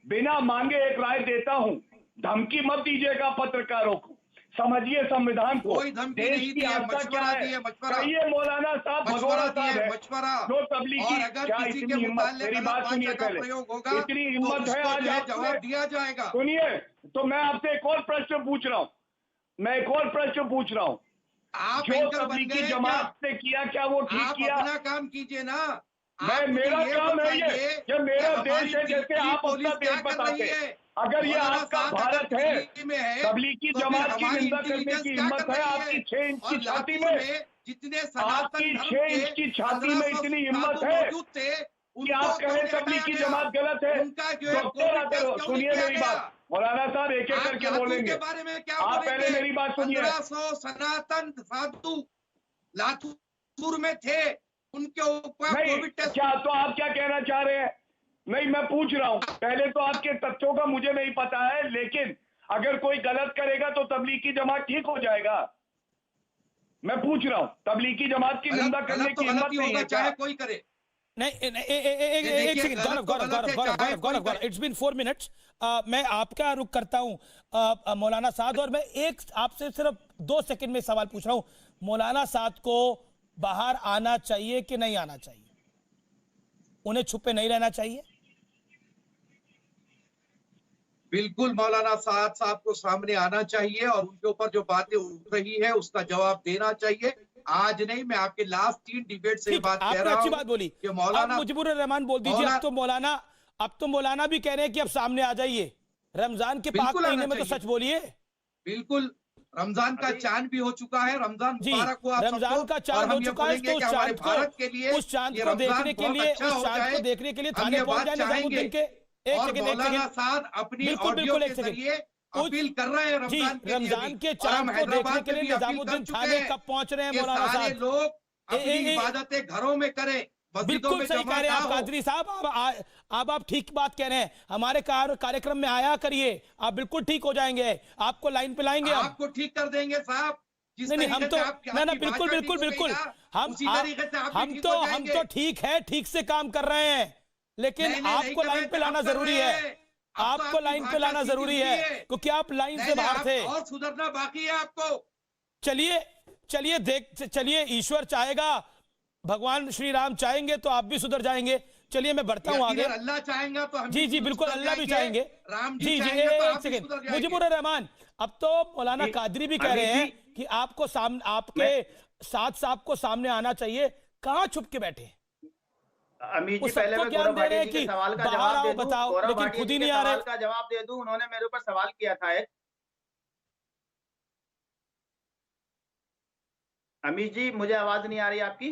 बिना मांगे एक राय देता हूं, धमकी मत दीजिएगा पत्रकारों को, समझिए संविधान को। कोई धमकी देश नहीं की दी है, आस्था क्या मशवरा है? दिए, मशवरा। कहिए मौलाना साहब, भगोड़ा मशवरा साहब दिए, है मशवरा। जो तबलीगी। और अगर क्या किसी इतनी के हिम्मत? मुतालिक मेरी गलत बात सुनिए भाषा का पहले, प्रयोग होगा इतनी तो हिम्मत है उसको आज जो है आपसे? जवाब दिया जाएगा। सुनिए, तो मैं आपसे एक और प्रश्न पूछ रहा हूं, मैं एक और प्रश्न पूछ रहा हूं। आप जो एंकर बन तबलीगी गए जमात ने किया, क्या वो ठीक आप किया? अपना काम कीजिए ना। मैं आप मुझे मेरा ये काम है बताइए ये मेरा कि हमारी देश है, जैसे दिल्ली आप अपना पुलिस देश क्या कर बताते रही हैं। है? अगर ये मौलाना आपका साहब भारत अगर है, दिल्ली में है तबलीगी तो फिर जमात की हमारी निंदा करने इंटेलिजेंस की क्या हिम्मत कर है रही आपकी है? 6 इंच की और छाती लातूर में? में जितने सनातन आपकी धर्म 6 इंच के की छाती में 1500 इतनी हिम्मत साधु है मौजूद थे, कि उनको आप क्यों कहें नहीं हटाया तबलीगी गया? जमात गलत है? उनका जो है डॉक्टर कोविड आते टेस्ट रहो, क्यों नहीं सुनिए किया मेरी गया? बात, मौलाना साहब एक एक आप करके लातूर बोलेंगे। के बारे में क्या आप बोलेंगे? पहले मेरी बात सुनिए। 1500 सनातन साधु लातूर में थे, उनके ऊपर नहीं, कोविड टेस्ट क्या तो आप क्या कहना चाह रहे हैं? नहीं, मैं पूछ रहा हूं, पहले तो आपके तथ्यों का मुझे नहीं पता है, लेकिन अगर कोई गलत करेगा तो तबलीगी जमात ठीक हो जाएगा। मैं पूछ रहा हूं, तबलीगी जमात की निंदा करने गलत तो की गलत हिम्मत ही नहीं होगा, है क्या? चाहे कोई करे। नहीं ये एक देखिए, सेकंड, गलत गौरव तो गौरव गलत गौरव है, गौरव चाहे गौरव कोई गौरव करे। It's been 4 minutes. मैं आपका रुख करता हूं मौलाना साद, और मैं एक आपसे सिर्फ 2 सेकंड में सवाल पूछ रहा हूं। मौलाना साद को बाहर आना चाहिए कि नहीं आना चाहिए? उन्हें छुपे नहीं रहना चाहिए? बिल्कुल मौलाना साहब को सामने आना चाहिए और उनके ऊपर जो बातें उठ रही है उसका जवाब देना चाहिए। आज नहीं, मैं आपके लास्ट 3 डिबेट से ये ठीक, बात कह आपने रहा अच्छी हूं बात बोली। कि अब मौलाना मुजीबुर रहमान बोल दीजिए। अब तो मौलाना भी कह रहे हैं कि अब सामने आ जाइए, रमजान के पाक बिल्कुल आना महीने में तो चाहिए। सच बोलिए। बिल्कुल, रमजान का चांद भी हो चुका है, रमजान जी, मुबारक हो आप रमजान सबको। का और चांद हो हम ये चुका है, बोलेंगे तो कि हमारे भारत के लिए उस चांद ये को रमजान देखने के बहुत लिए अच्छा हो जाए। हम थाने ये पहुंच बात जाए चाहेंगे निजामुद्दीन के। एक और सेकंड, मौलाना साहब अपनी बिल्कुल, ऑडियो बिल्कुल, के एक सेकंड। जरिए अपील कर रहे हैं जी, रमजान के लिए रमजान भी। के और चांद हम को देखने हैदराबाद के में लिए भी अपील कर निजामुद्दीन चुके थाने हैं कब पहुंच रहे हैं कि मौलाना सारे साहब? लोग अपनी इबादतें घरों में करें, मस्जिदों बिल्कुल में सही जमा कह रहे हैं ना आप हो। कादरी साहब। अब आप ठीक बात कह रहे हैं। हमारे कार्यक्रम में आया करिए, आप बिल्कुल ठीक हो जाएंगे, आपको लाइन पे लाएंगे हम। आपको ठीक कर देंगे साहब। जिस नहीं, हम तरीके तो से आपकी ना आपकी बिल्कुल भाषा बिल्कुल ठीक हो बिल्कुल गई ना, हम उसी तरीके से आप भी हम ठीक तो हो हम जाएंगे। तो ठीक है, ठीक से काम कर रहे हैं, लेकिन नहीं, नहीं, आपको नहीं लाइन कर पे रहे, लाना आप कर जरूरी रहे है। हैं। अब तो आपको आपकी लाइन पे भाषा लाना सीधी जरूरी हुई है, क्योंकि आप लाइन से नहीं, बाहर आप थे। और सुधरना बाकी है आपको। चलिए ईश्वर चाहेगा, भगवान श्री राम चाहेंगे तो आप भी सुधर जाएंगे। चलिए मैं बढ़ता हूं आगे। यकीनन अल्लाह चाहेगा तो हम जी भी बिल्कुल, सुधर अल्लाह भी जाएंगे, चाहेंगे। राम जी चाहेंगे तो एक आप भी सेकंड, सुधर जाएंगे। मुजीबुर रहमान, अब तो मौलाना कादरी भी कह अभी रहे हैं जी, कि आपको आपके साथ साहब को सामने आना चाहिए। कहां छुप के बैठे? अमीर वो जी, पहले सबको मैं ज्ञान गौरव दे रहे भाटिया हैं जी के कि सवाल का बाहर जवाब आओ दे दूं, बताओ, गौरव लेकिन भाटिया खुद जी ही के नहीं आ सवाल रहे। का जवाब दे दूं। उन्होंने मेरे ऊपर सवाल किया था एक। अमीर जी, मुझे आवाज नहीं आ रही आपकी?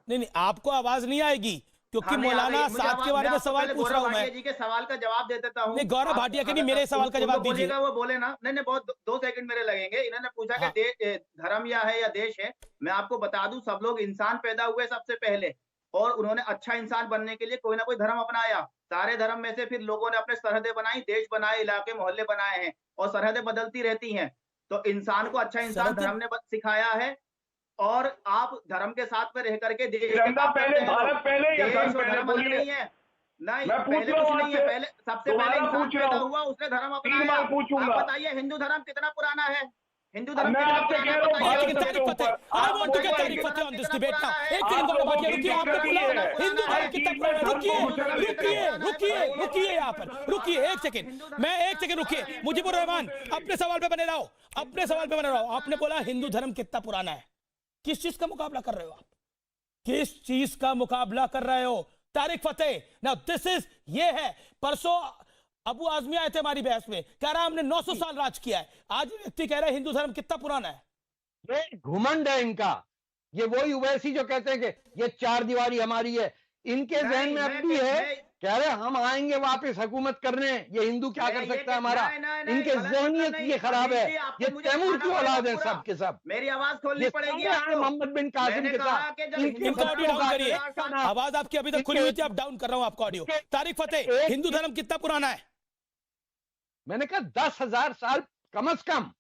नहीं, आपको आवाज नहीं आएगी, क्योंकि हमें आ मौलाना गई। मुझे साहब के बारे में आपको सवाल पहले पूछ रहा हूं गौरव मैं। भाटिया जी के सवाल का जवाब दे देता हूँ। नहीं, गौरव भाटिया के नहीं, मेरे सवाल का जवाब दीजिए। बोलेगा वो बोले ना, नहीं बहुत 2 सेकंड मेरे लगेंगे। इन्होंने पूछा हाँ। कि धर्म या है या देश है। मैं आपको बता दूं, सब लोग इंसान पैदा हुए सबसे पहले, और उन्होंने अच्छा इंसान बनने के लिए कोई ना कोई धर्म अपनाया। सारे धर्म में से फिर लोगों ने अपने सरहदें बनाई, देश बनाए, इलाके मोहल्ले बनाए हैं, और सरहदें बदलती रहती हैं। तो इंसान को अच्छा इंसान सरहदें- धर्म ने सिखाया है, और आप धर्म के साथ में रह करके देश के तिरंगा काम पहले, करते हैं। भारत पहले या देश धर्म और पहले? धर्म अलग बोलिए। नहीं है। नहीं, मैं पूछ पहले रहा कुछ हूं नहीं है। आपसे, पहले सबसे दोबारा पहले इंसान पूछ रहा पैदा हूं। हुआ, उसने धर्म 3 अपनाया। बार पूछूंगा। आप बताइए हिंदू धर्म कितना पुराना है? हिंदू धर्म मैं कितना आपसे पुराना कह है? रहा हूं, बताइए। भारत लेकिन के तारीख फतेह, ऊपर I आप want to get बताइए। तारीख फतेह on this debate now। एक आप सेकंड गौरव लोगों भाटिया की रुकिए, आपने दिक्कत बोला ये है। हिंदू धर्म कितना पुराना है। रुकिए रुकिए, रुकिए यहाँ पर, रुकिए एक सेकंड, मैं एक सेकंड रुकिए। मुजीबुर रहमान, अपने सवाल पे बने रहो, अपने सवाल पे बने रहो। आपने बोला हिंदू धर्म कितना पुराना है। किस चीज का मुकाबला कर रहे हो आप? किस चीज का मुकाबला कर रहे हो? तारिक फतेह, नाउ दिस इज, ये है। परसों अबू आजमी आए थे हमारी बहस में, कह रहा हमने 900 साल राज किया है। आज व्यक्ति कह रहा है हिंदू धर्म कितना पुराना है। ये घुमंड है इनका। ये वही उवैसी जो कहते हैं कि ये 4 दीवारी हमारी है, इनके जहन में अब भी है। कह रहे हम आएंगे वापस हुकूमत करने, ये हिंदू क्या कर सकता है हमारा। इनके जहनियत ये खराब है। ये तैमूर की औलाद है सब के सब। मेरी आवाज खोलनी ये पड़ेगी सारे आपको। मोहम्मद बिन कासिम मैंने के कहा साथ कि जब इनके इनका ऑडियो बच्चों डाउन का करिए। एक आवाज आपकी अभी तक खुली हुई थी, आप डाउन कर रहा हूं आपका ऑडियो। तारिक फतेह, हिंदू धर्म कितना पुराना है? मैंने कहा 10,000 साल कम से कम।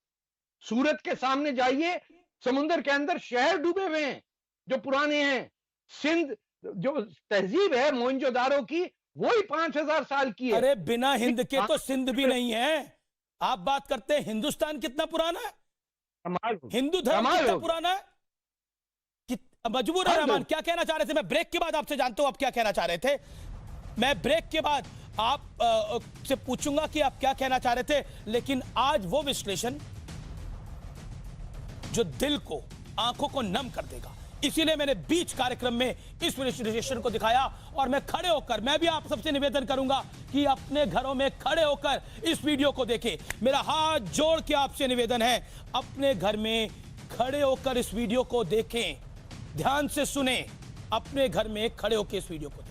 सूरत के सामने जाइए, समुद्र के अंदर शहर डूबे हुए हैं जो पुराने हैं। सिंध जो तहजीब है मोहनजोदारो की, वही 5,000 साल की है। अरे बिना हिंद के तो सिंध भी नहीं है। आप बात करते हैं हिंदुस्तान कितना पुराना है, कमाल हो। हिंदू धर्म कमाल कितना हो। पुराना है। मजबूर है रहमान, क्या कहना चाह रहे थे? मैं ब्रेक के बाद आपसे जानता हूं आप क्या कहना चाह रहे थे। मैं ब्रेक के बाद आप से पूछूंगा कि आप क्या कहना चाह रहे थे, लेकिन आज वो विश्लेषण जो दिल को, आंखों को नम कर देगा, इसीलिए मैंने बीच कार्यक्रम में इस विश्लेषण को दिखाया। और मैं खड़े होकर, मैं भी आप सबसे निवेदन करूंगा कि अपने घरों में खड़े होकर इस वीडियो को देखें। मेरा हाथ जोड़ के आपसे निवेदन है, अपने घर में खड़े होकर इस वीडियो को देखें, ध्यान से सुने, अपने घर में खड़े होकर इस वीडियो को देखें।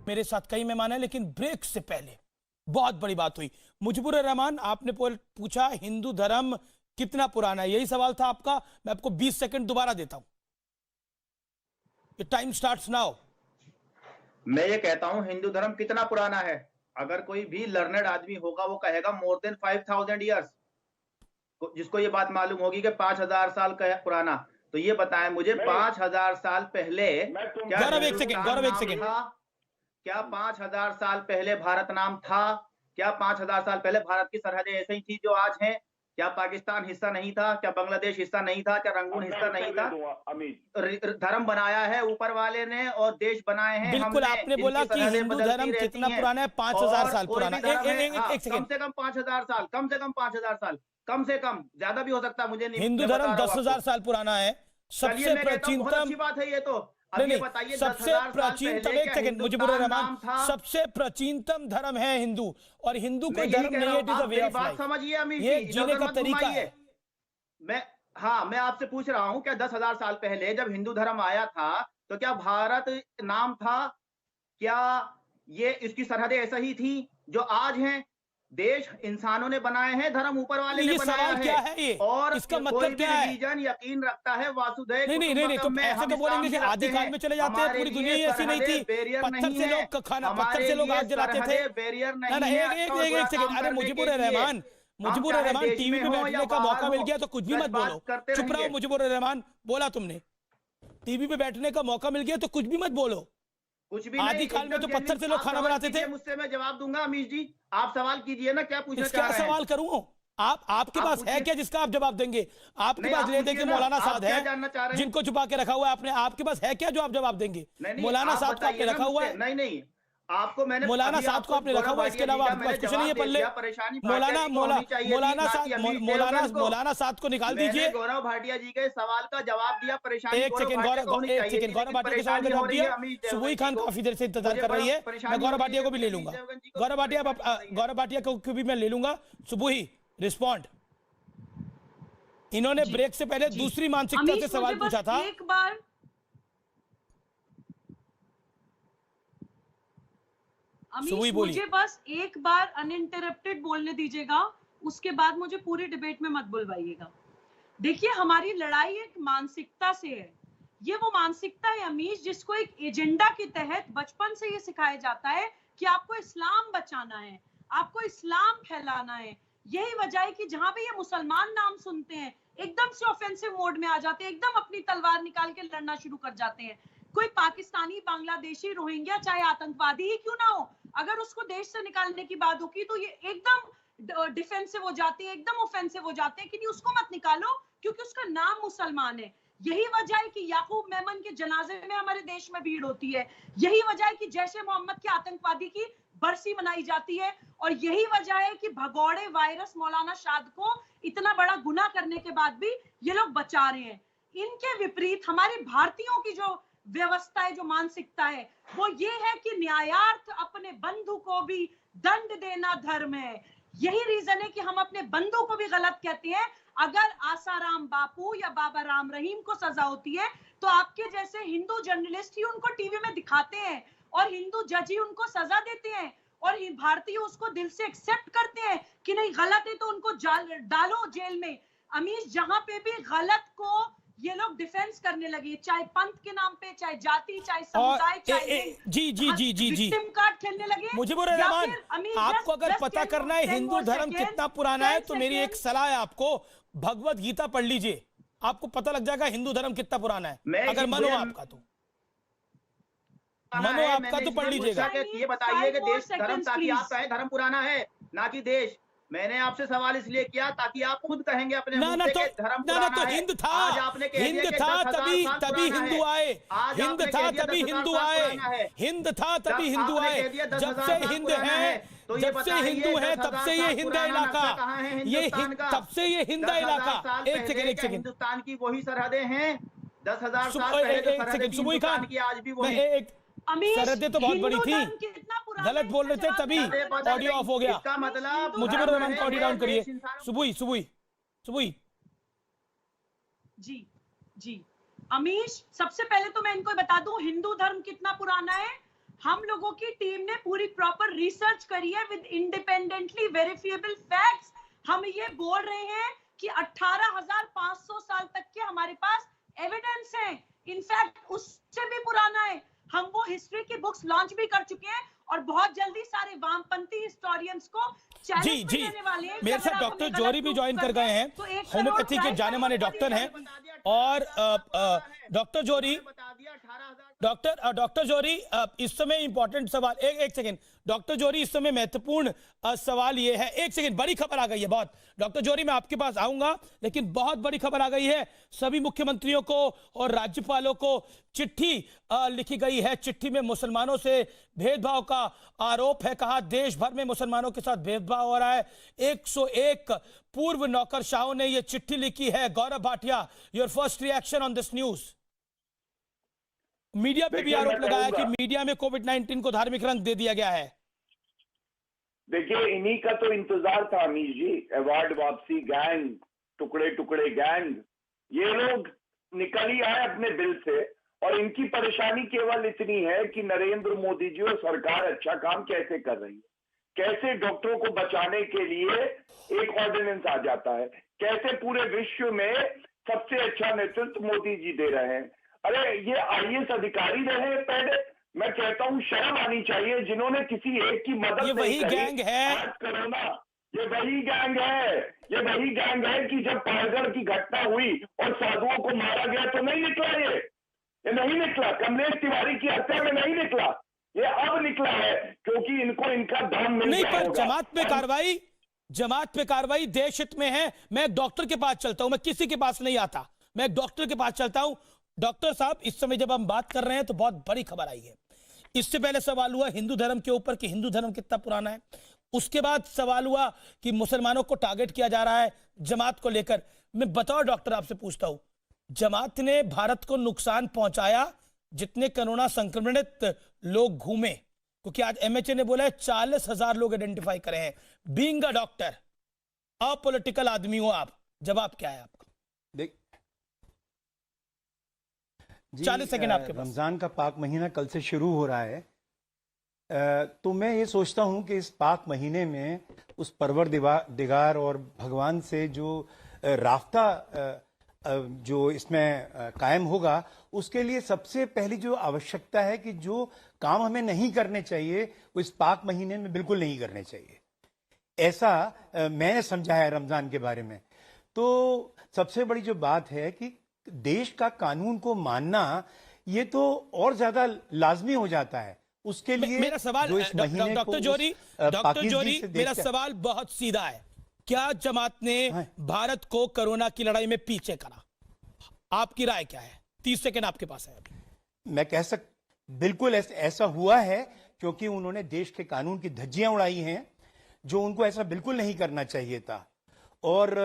मेरे साथ कई मेहमान हैं, लेकिन ब्रेक से पहले बहुत बड़ी बात हुई। मुजीबुर रहमान, आपने पूछा हिंदू धर्म कितना पुराना है, यही सवाल था आपका। मैं आपको 20 सेकंड दोबारा देता हूं। Time starts now. मैं ये कहता हूं हिंदू धर्म कितना पुराना है। अगर कोई भी लर्नेड आदमी होगा वो कहेगा मोर देन 5000 ईयर्स। जिसको ये बात मालूम होगी कि 5000 साल का पुराना, तो ये बताएं मुझे 5000 साल पहले क्या गौरव एक सेकंड, हिंदुस्तान गौरव एक नाम सेकंड। था? क्या 5000 साल पहले भारत नाम था? क्या 5000 साल पहले भारत की सरहदें ऐसे ही थी जो आज हैं? क्या पाकिस्तान हिस्सा नहीं था? क्या बांग्लादेश हिस्सा नहीं था? क्या रंगून हिस्सा नहीं था? धर्म बनाया है ऊपर वाले ने और देश बनाए हैं बिल्कुल, हमने, आपने बोला जिनकी कि सरहदें हिंदू बदलती धर्म रहती कितना हैं। पुराना है? 5000 साल और कोई पुराना। भी धर्म है, हाँ, एक सेकंड, कम से कम 5000 साल, कम से कम 5000 साल, कम से कम, ज्यादा भी हो सकता है, मुझे नहीं। हिंदू मैं बता धर्म रहा हूं 10,000 आपको। साल पुराना है। चलिए, सबसे मैं कहता हूं, बहुत प्राचीनतम, अच्छी बात है ये तो। अब नहीं ये नहीं, बताइए सबसे 10,000 साल प्राचीनतम, पहले एक क्या सेकंड मुजीबुर हिंदुस्तान रहमान, नाम था? सबसे प्राचीनतम धर्म है हिंदू, और हिंदू मैं कोई यही धर्म कह नहीं रहा है, हूं, इट इज अ आप वे मेरी ऑफ बात लाइफ। समझिए अमीर ये जी, जीने इधर-उधर का मत तरीका घुमाइए। है। मैं आपसे पूछ रहा हूं, क्या 10,000 साल पहले जब हिंदू धर्म आया था तो क्या भारत नाम था? क्या ये इसकी सरहदें ऐसा ही थी जो आज हैं? देश इंसानों ने बनाए हैं, धर्म ऊपर वाले ने ये बनाया सवाल है। क्या है ये? और इसका कोई मतलब भी क्या है? रिलीजन यकीन रखता है वासुदेव नहीं नहीं नहीं नहीं, तो कुटुंबकम में, ऐसे हम तो बोलेंगे कि इस्लाम आदि भी काल रखते में चले जाते हैं, हमारे पूरी दुनिया ही लिए ऐसी नहीं थी, सरहदें बैरियर पत्थर नहीं से है। लोग खाना, पत्थर हमारे से लोग लिए आग जलाते थे। सरहदें बैरियर ना नहीं ना, है। एक अच्छा एक बुरा सेकंड, काम अरे करने मुजीबुर के लिए। रहमान, मुजीबुर चाहे रहमान, देश टीवी में पे हो बैठने या का बाहर मौका मिल हो, गया तो कुछ भी सच मत बात बोलो। करते चुप रहो रहिए। मुजीबुर रहमान, बोला तुमने, टीवी पे बैठने का मौका मिल गया तो कुछ भी मत बोलो। कुछ भी आदि नहीं, काल में एकदम तो पत्थर से genuine। लोग आप खाना सवाल बनाते थे। कीजिए, मुझसे मैं जवाब दूंगा। अमीश जी, आप सवाल कीजिए ना, क्या पूछना इसका चाह रहे हैं? सवाल करूं? आपके आप पास है पूछिए। क्या जिसका आप जवाब देंगे? आपके नहीं, पास आप ले दे पूछिए के ना, मौलाना आप साहब क्या है जानना चाह रहे हैं? जिनको छुपा के रखा हुआ है आपने, आपके पास है क्या जो आप जवाब देंगे? नहीं, मौलाना आप साहब को आपने बताइए ना रखा हुआ है? मुझसे। नहीं, आपको मैंने मौलाना अभी साहब आपको को आपने रखा हुआ है, इसके गौरव अलावा भाटिया आपके जी पास का कुछ मैंने नहीं है जवाब पल्ले? दे दिया, परेशानी मौलाना भाटिया जी को होनी चाहिए थी, मौलाना ना साहब कि अमीर मौलाना देवगन को। मौलाना साहब को निकाल मैंने दीजिए। गौरव भाटिया जी के सवाल का जवाब दिया, परेशानी एक सेकंड गौरव भाटिया के सवाल का जवाब दिया। सुबोई खान काफी देर से इंतजार कर रही है, मैं गौरव भाटिया को भी ले लूंगा। गौरव भाटिया को भी मैं ले लूंगा। सुबोई, रिस्पॉन्ड। इन्होंने ब्रेक से पहले दूसरी मानसिकता से सवाल पूछा था। एक बार अमीश, मुझे बस एक बार अनइंटरप्टेड बोलने दीजिएगा, उसके बाद मुझे पूरी डिबेट में मत बुलवाइएगा। देखिए, हमारी लड़ाई एक मानसिकता से है। ये वो मानसिकता है अमीश, जिसको एक एजेंडा के तहत बचपन से ये सिखाया जाता है कि आपको इस्लाम बचाना है, आपको इस्लाम फैलाना है। यही वजह है कि जहां भी ये मुसलमान नाम सुनते हैं एकदम से ऑफेंसिव मोड में आ जाते हैं, एकदम अपनी तलवार निकाल के लड़ना शुरू कर जाते हैं। कोई पाकिस्तानी, बांग्लादेशी, रोहिंग्या, चाहे आतंकवादी ही क्यों ना हो, अगर उसको देश से निकालने की बात होगी तो ये एकदम डिफेंसिव हो जाते हैं, एकदम ऑफेंसिव हो जाते हैं कि नहीं उसको मत निकालो क्योंकि उसका नाम मुसलमान है। यही वजह है कि याकूब मेमन के जनाजे में हमारे देश में भीड़ होती है। यही वजह है कि जैश ए मोहम्मद के आतंकवादी की बरसी मनाई जाती है। और यही वजह है कि भगौड़े वायरस मौलाना शाद को इतना बड़ा गुनाह करने के बाद भी ये लोग बचा रहे हैं। इनके विपरीत हमारे भारतीयों की जो व्यवस्था है, जो मानसिकता है, वो ये है कि न्यायार्थ अपने बंधु को भी दंड देना धर्म है। यही रीजन है कि हम अपने बंधु को भी गलत कहते हैं। अगर आसाराम बापू या बाबा राम रहीम को सजा होती है तो आपके जैसे हिंदू जर्नलिस्ट ही उनको टीवी में दिखाते हैं और हिंदू जज ही उनको सजा देते हैं और भारतीय उसको दिल से एक्सेप्ट करते हैं कि नहीं गलत है तो उनको डालो जेल में। अमीश, जहां पे भी गलत को ये लोग डिफेंस करने लगे, चाहे पंथ के नाम पे, चाहे जाति, चाहे समुदाय, चाहे जी विक्टिम कार्ड खेलने लगे। मुजीबुर रहमान, आपको अगर पता करना है हिंदू धर्म कितना पुराना है तो मेरी एक सलाह है आपको, भगवत गीता पढ़ लीजिए, आपको पता लग जाएगा हिंदू धर्म कितना पुराना है। अगर मनो आपका तो पढ़ लीजिएगा। ये बताइए कि देश धर्म, ताकि आप कहें धर्म पुराना है ना कि देश। मैंने आपसे सवाल इसलिए किया ताकि आप खुद कहेंगे अपने मुंह से कि धर्म पुराना है। हिंद था, आज आपने कह दिया कि 10,000 साल तभी हिंदू आए, हिंद था तभी हिंदू आए, हिंद था तभी हिंदू आए। जब से हिंद है, जब से हिंदू है तब से ये हिंद इलाका, ये तब से ये हिंद इलाका। एक सेकंड, हिंदुस्तान की वही सरहदें हैं। 10,000 साल पहले हिंदुस्तान की आज भी वही सरहदें तो बहुत बड़ी थी, गलत बोल रहे थे तभी ऑडियो ऑफ हो गया। इसका मतलब मुजीबुर रहमान को ऑडियो डाउन करिए। सुबुई जी अमीश, सबसे पहले तो मैं इनको बता दूं हिंदू धर्म कितना पुराना है। हम लोगों की टीम ने पूरी प्रॉपर रिसर्च करी है विद इंडिपेंडेंटली वेरिफिएबल फैक्ट्स। हम ये बोल रहे हैं कि 18,500 साल तक के हमारे पास एविडेंस है। इनफैक्ट उससे भी पुराना है। हम वो हिस्ट्री की बुक्स लॉन्च भी कर चुके हैं और बहुत जल्दी सारे वामपंथी हिस्टोरियंस को चैलेंज में लेने वाले हैं। मेरे साथ डॉक्टर जौहरी भी ज्वाइन कर गए हैं, होम्योपैथी के जाने माने डॉक्टर हैं। और डॉक्टर जौहरी इस समय इंपॉर्टेंट सवाल, एक सेकंड डॉक्टर जौहरी, इस समय महत्वपूर्ण सवाल ये है। एक सेकंड, बड़ी खबर आ गई है बहुत। डॉक्टर जौहरी मैं आपके पास आऊंगा, लेकिन बहुत बड़ी खबर आ गई है। सभी मुख्यमंत्रियों को और राज्यपालों को चिट्ठी लिखी गई है। चिट्ठी में मुसलमानों से भेदभाव का आरोप है। कहा देश भर में मुसलमानों के साथ भेदभाव हो रहा है। 101 पूर्व नौकरशाहों ने यह चिट्ठी लिखी है। Gaurav Bhatia, your first reaction on this news. Media पे भी आरोप लगाया कि मीडिया में कोविड-19 को धार्मिक रंग दे दिया गया है। देखिए, इन्हीं का तो इंतजार था अमीश जी। अवार्ड वापसी गैंग, टुकड़े टुकड़े गैंग, ये लोग निकल ही आए अपने दिल से। और इनकी परेशानी केवल इतनी है कि नरेंद्र मोदी जी और सरकार अच्छा काम कैसे कर रही है, कैसे डॉक्टरों को बचाने के लिए एक ऑर्डिनेंस आ जाता है, कैसे पूरे विश्व में सबसे अच्छा नेतृत्व मोदी जी दे रहे हैं। अरे ये IAS अधिकारी रहे पहले, मैं कहता हूँ शर्म आनी चाहिए जिन्होंने किसी एक की मदद नहीं करी। ये वही गैंग है कोरोना, ये वही गैंग है, ये वही गैंग है कि जब पालगढ़ की घटना हुई और साधुओं को मारा गया तो नहीं निकला, ये नहीं निकला। कमलेश तिवारी की हत्या में नहीं निकला, ये अब निकला है क्योंकि इनको इनका दाम मिल नहीं। गया पर होगा। जमात पे कार्रवाई देश हित में है। मैं एक डॉक्टर के पास चलता हूं, मैं किसी के पास नहीं आता, मैं एक डॉक्टर के पास चलता हूं। डॉक्टर साहब, इस समय जब हम बात कर रहे हैं तो बहुत बड़ी खबर आई है। इससे पहले सवाल हुआ हिंदू धर्म के ऊपर कि हिंदू धर्म कितना पुराना है। उसके बाद सवाल हुआ कि मुसलमानों को टारगेट किया जा रहा है जमात को लेकर। मैं बताओ डॉक्टर, आपसे पूछता हूं, जमात ने भारत को नुकसान पहुंचाया जितने कोरोना संक्रमित लोग घूमे? क्योंकि आज MHA ने बोला है 40,000 लोग आइडेंटिफाई करे हैं। बीइंग अ डॉक्टर, अपॉलिटिकल आदमी हो आप, जवाब क्या है आपका? देख 40 सेकंड आपके पास। रमजान का पाक महीना कल से शुरू हो रहा है, तो मैं ये सोचता हूं कि इस पाक महीने में उस परवरदिगार और भगवान से जो राफ्ता जो इसमें कायम होगा, उसके लिए सबसे पहली जो आवश्यकता है कि जो काम हमें नहीं करने चाहिए वो इस पाक महीने में बिल्कुल नहीं करने चाहिए। ऐसा मैंने समझा है रमजान के बारे में। तो सबसे बड़ी जो बात है कि देश का कानून को मानना ये तो और ज्यादा लाजमी हो जाता है। उसके लिए मेरा सवाल डॉक्टर जोरी मेरा सवाल बहुत सीधा है, क्या जमात ने भारत को कोरोना की लड़ाई में पीछे करा? आपकी राय क्या है? 30 सेकंड आपके पास है अभी। मैं बिल्कुल ऐसा हुआ है, क्योंकि उन्होंने देश के कानून की धज्जियां उड़ाई हैं, जो उनको ऐसा बिल्कुल नहीं करना चाहिए था। और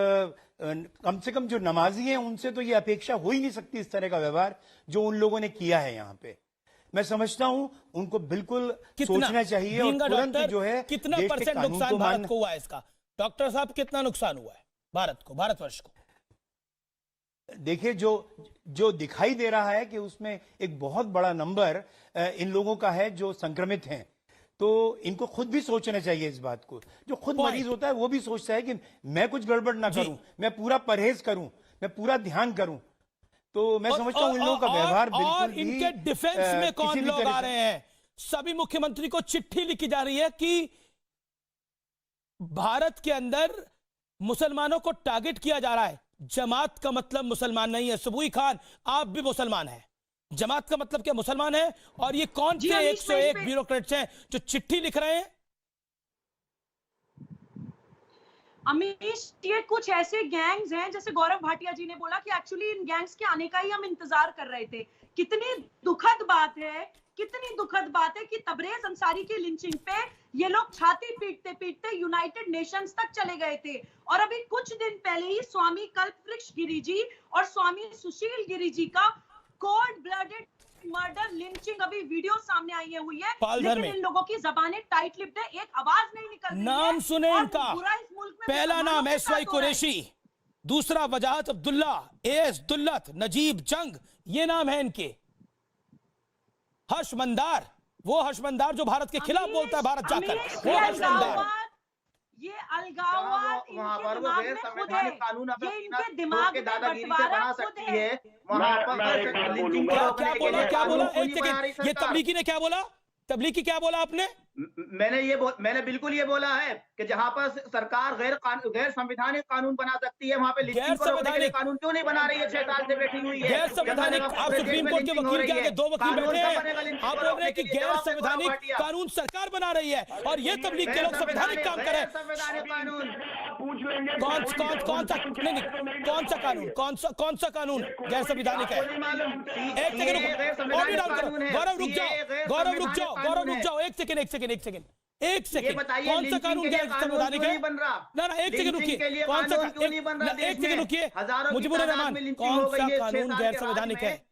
कम से कम जो नमाजी हैं उनसे तो ये अपेक्षा हो ही नहीं सकती इस तरह का व्यवहार जो उन लोगों ने किया है यहाँ पे। मैं समझता हूं उनको बिल्कुल सोचना चाहिए और तुरंत जो है कितना परसेंट नुकसान भारत को हुआ है इसका? डॉक्टर साहब, कितना नुकसान हुआ है भारत को, भारतवर्ष को? देखिए, जो दिखाई दे रहा है कि उसमें एक बहुत बड़ा नंबर इन लोगों का है जो संक्रमित हैं। तो इनको खुद भी सोचना चाहिए इस बात को। जो खुद मरीज होता है वो भी सोचता है कि मैं कुछ गड़बड़ ना करूं, मैं पूरा परहेज करूं, मैं पूरा ध्यान करूं। तो मैं समझता हूं इन लोगों का व्यवहार बिल्कुल भी इनके डिफेंस में कौन लोग आ रहे हैं? सभी मुख्यमंत्री को चिट्ठी लिखी जा रही है कि भारत के अंदर मुसलमानों को टारगेट किया जा रहा है। जमात का मतलब मुसलमान नहीं है। सबूई खान, आप भी मुसलमान हैं, जमात का मतलब क्या मुसलमान है? और ये कौन से 101 ब्यूरोक्रेट्स हैं जो चिट्ठी लिख रहे हैं? अमीश, ये कुछ ऐसे गैंग्स हैं, जैसे गौरव भाटिया जी ने बोला कि एक्चुअली इन गैंग्स के आने का ही हम इंतजार कर रहे थे। कितनी दुखद बात है, कितनी दुखद बात है कि तबरेज अंसारी की लिंचिंग पे ये लोग छाती पीटते पीटते यूनाइटेड नेशंस तक चले गए थे। और अभी कुछ दिन पहले ही स्वामी कल्पवृक्ष गिरी जी और स्वामी सुशील गिरी जी का कोल्ड ब्लडेड मर्डर लिंचिंग अभी वीडियो सामने आई हुई है, लेकिन इन लोगों की जबानें टाइट लिप्ड है, एक आवाज नहीं निकल रही है। नाम सुने इनका, पहला नाम एसवाई कुरैशी, दूसरा वजाहत अब्दुल्ला, एएस दुल्लत, नजीब जंग, ये नाम है इनके। हर्ष मंदार, वो हर्ष मंदार जो भारत के खिलाफ बोलता है भारत जाकर, वो हर्ष मंदार। ये अलगाववाद इनके दिमाग में खुद है, ये इनके दिमाग में बंटवारा खुद है। क्या बोला? एक सेकंड, ये तबलीगी ने क्या बोला? तबलीगी क्या बोला आपने? मैंने बिल्कुल ये बोला है कि जहां पर सरकार गैर संवैधानिक कानून बना सकती है, वहां पे गैर संवैधानिक कानून क्यों नहीं बना रही है? 6 साल से बैठी हुई है गैर संवैधानिक। आप सुप्रीम कोर्ट के वकील के आगे 2 वकील बैठे हैं, आप बोल रहे हैं कि गैर संवैधानिक कानून सरकार बना रही है और ये तबलीग के लोग संवैधानिक काम कर रहे हैं। कौन सा कानून गैर संवैधानिक है? एक सेकंड, गौरव रुक जाओ, एक सेकंड, कौन सा कानून गैर संवैधानिक है? ना, एक सेकंड रुकिए, कौन सा, एक सेकंड रुकिए, मुजीबुर रहमान, कौन सा कानून गैर संवैधानिक है?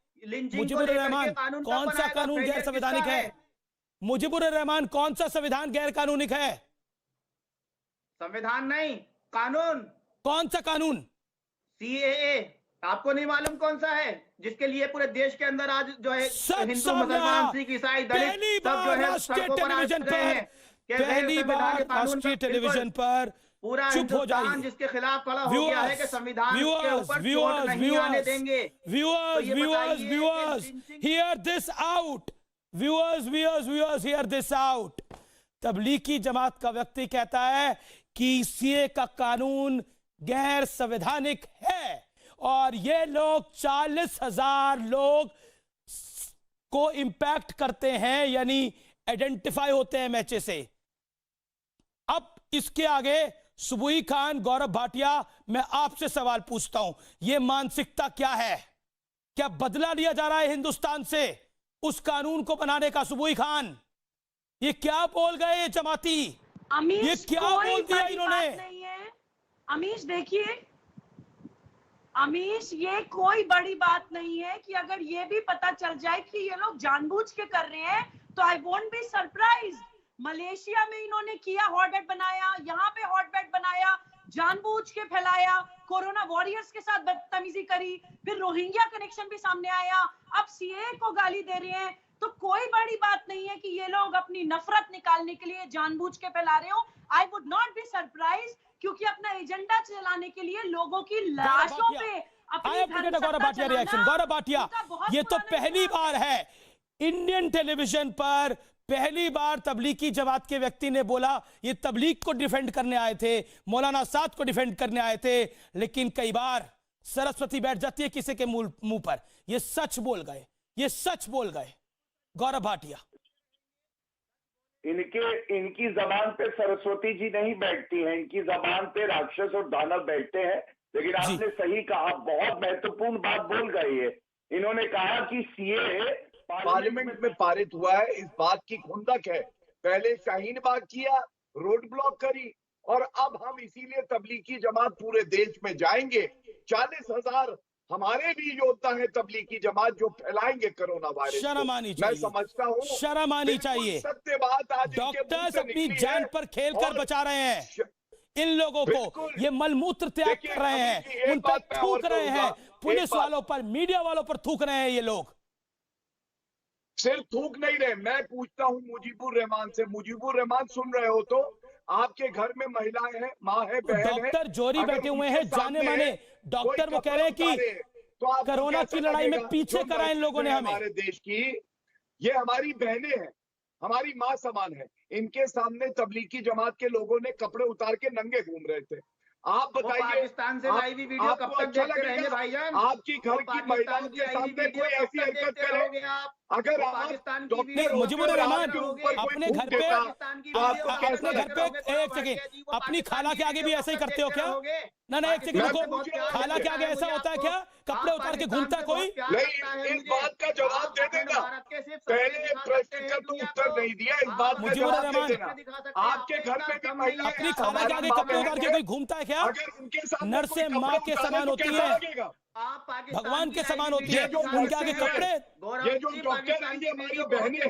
मुजीबुर रहमान, कौन सा कानून गैर संवैधानिक है? मुजीबुर रहमान, कौन सा संविधान गैर कानूनिक है? संविधान नहीं, कानून। कौन सा कानून? CAA, आपको नहीं मालूम कौन सा है जिसके लिए पूरे देश के अंदर आज जो है हिंदू, मुसलमान, सिख, ईसाई, दलित सब जो है राष्ट्रीय टेलीविजन पर, पहली बार राष्ट्रीय टेलीविजन पर पूरा चुप हो जाइए, जिसके खिलाफ खड़ा हो गया है कि संविधान के ऊपर चोट नहीं आने देंगे। Viewers, hear this out, viewers, hear this out. Tablighi Jamaat का व्यक्ति कहता है कि CAA का कानून गैर संवैधानिक है और ये लोग 40,000 लोग को इंपैक्ट करते हैं, यानी आइडेंटिफाई होते हैं मैचे से। अब इसके आगे सबूई खान, गौरव भाटिया, मैं आपसे सवाल पूछता हूं, यह मानसिकता क्या है? क्या बदला लिया जा रहा है हिंदुस्तान से उस कानून को बनाने का? सबूई खान, ये क्या बोल गए ये जमाती? ये क्या बोल दिया इन्होंने? अमीश देखिए, अमीश ये कोई बड़ी बात नहीं है कि अगर ये भी पता चल जाए कि ये लोग जानबूझ के कर रहे हैं तो I won't be surprise. Malaysia में इन्होंने किया, हॉटबेड बनाया, यहाँ पे हॉटबेड बनाया, जानबूझ के फैलाया, कोरोना वॉरियर्स के साथ बदतमीजी करी, फिर रोहिंग्या कनेक्शन भी सामने आया, अब सीए को गाली दे रहे हैं। तो कोई बड़ी बात नहीं है कि ये लोग अपनी नफरत निकालने के लिए जानबूझ के फैला रहे हो। I would not be surprise, क्योंकि अपना एजेंडा चलाने के लिए लोगों की लाशों पे गौरव भाटिया रिएक्शन। गौरव भाटिया, ये तो पहली बार है इंडियन टेलीविजन पर, पहली बार तबलीगी जमात के व्यक्ति ने बोला ये तबलीग को डिफेंड करने आए थे, मौलाना साद को डिफेंड करने आए थे, लेकिन कई बार सरस्वती बैठ जाती है किसी के मुंह पर। ये सच बोल गए, ये सच बोल गए गौरव भाटिया। इनकी जबान पे सरस्वती जी नहीं बैठती हैं, इनकी जबान पे राक्षस और दानव बैठते हैं। लेकिन आपने सही कहा, बहुत महत्वपूर्ण बात बोल गए ये। इन्होंने कहा कि सीए पार्लियामेंट में पारित हुआ है, इस बात की खुंदक है। पहले शाहीन बाग किया, रोड ब्लॉक करी, और अब हम इसीलिए तबलीगी जमात पूरे देश में जाएंगे। 40,000 हमारे भी योद्धा हैं तबलीगी जमात जो फैलाएंगे कोरोना वायरस। शर्म आनी चाहिए, मैं समझता हूँ शर्म आनी चाहिए। सत्य बात आज डॉक्टर्स अपनी जान पर खेलकर बचा रहे हैं इन लोगों को, ये मलमूत्र त्याग कर रहे हैं, उन पर थूक रहे हैं, पुलिस वालों पर, मीडिया वालों पर थूक रहे हैं ये लोग। सिर्फ थूक नहीं रहे, मैं पूछता हूँ मुजीबुर रहमान से, मुजीबुर रहमान सुन रहे हो तो आपके घर में महिलाएं हैं, माँ है, बहन है, डॉक्टर जोरी बैठे हुए हैं, जाने माने डॉक्टर, वो कह रहे हैं कि कोरोना की लड़ाई में पीछे करा इन लोगों ने हमें। हमारे देश की ये हमारी बहनें हैं, हमारी माँ समान है, इनके सामने तबलीगी जमात के लोगों ने कपड़े उतार के नंगे घूम रहे थे। आप बताइए, पाकिस्तान से लाइव वीडियो कब तक देखते रहेंगे भाईजान? आपकी घर की महिलाओं के सामने कोई ऐसी हरकत करे, अगर पाकिस्तान की डॉक्टर मुजीबुर रहमान अपने घर पे, अपने घर पे एक सेकेंड, अपनी खाला के आगे भी ऐसा ही करते हो क्या? ना ना एक सेकेंड रुको, खाला के आगे ऐसा होता है क्या? कपड़े उतार के घूमता है कोई? नहीं, इस बात का जवाब दे देना। पहले प्रश्न का तो उत्तर नहीं दिया, इस बात का जवाब दे देना। आपके घर पे भी महिला अपनी खाला के आगे कपड़े उतार के कोई घूमता है क्या? अगर उनके साथ नर्सें माँ के समान होती है, भगवान के समान होती है, उनके आगे कपड़े। ये जो डॉक्टर है ये हमारी बहनें हैं।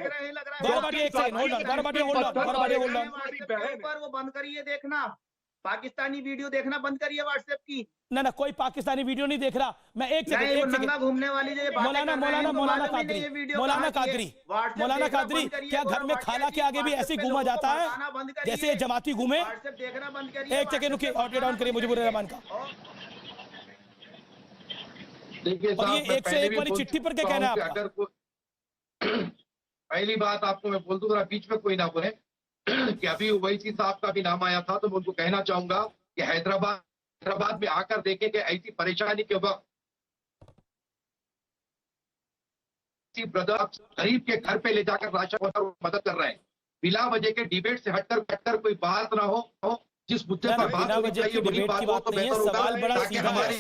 गौरव भाटिया एक second hold on, Gaurav Bhatia hold on, Gaurav Bhatia hold on. पर वो बंद करिए देखना, पाकिस्तानी वीडियो देखना बंद करिए व्हाट्सएप की। ना ना कोई पाकिस्तानी वीडियो नहीं देख रहा मैं। एक सेकंड घूमने वाली मौलाना कादरी, क्या घर में खाला के आगे भी ऐसे घूमा जाता है जैसे ये जमाती घूमे? एक सेकंड रुकिए, ऑडियो डाउन करिए मुजीबुर रहमान का। और ये एक से एक वाली चिट्ठी पर क्या कहना है आपका? पहली बात आपको मैं बोल दूं, बीच में कोई ना बोले कि अभी ओवैसी साहब का भी नाम आया था, तो मैं उनको कहना चाहूंगा कि हैदराबाद में आकर देखें कि ऐसी परेशानी के वक्त ब्रदर गरीब के घर पे ले जाकर राशन मदद कर रहे हैं। बिला वजह के डिबेट से हटकर कोई बात ना हो, जिस मुद्दे पर बात होनी चाहिए वही बात हो तो बेहतर होगा। सवाल बड़ा सीधा है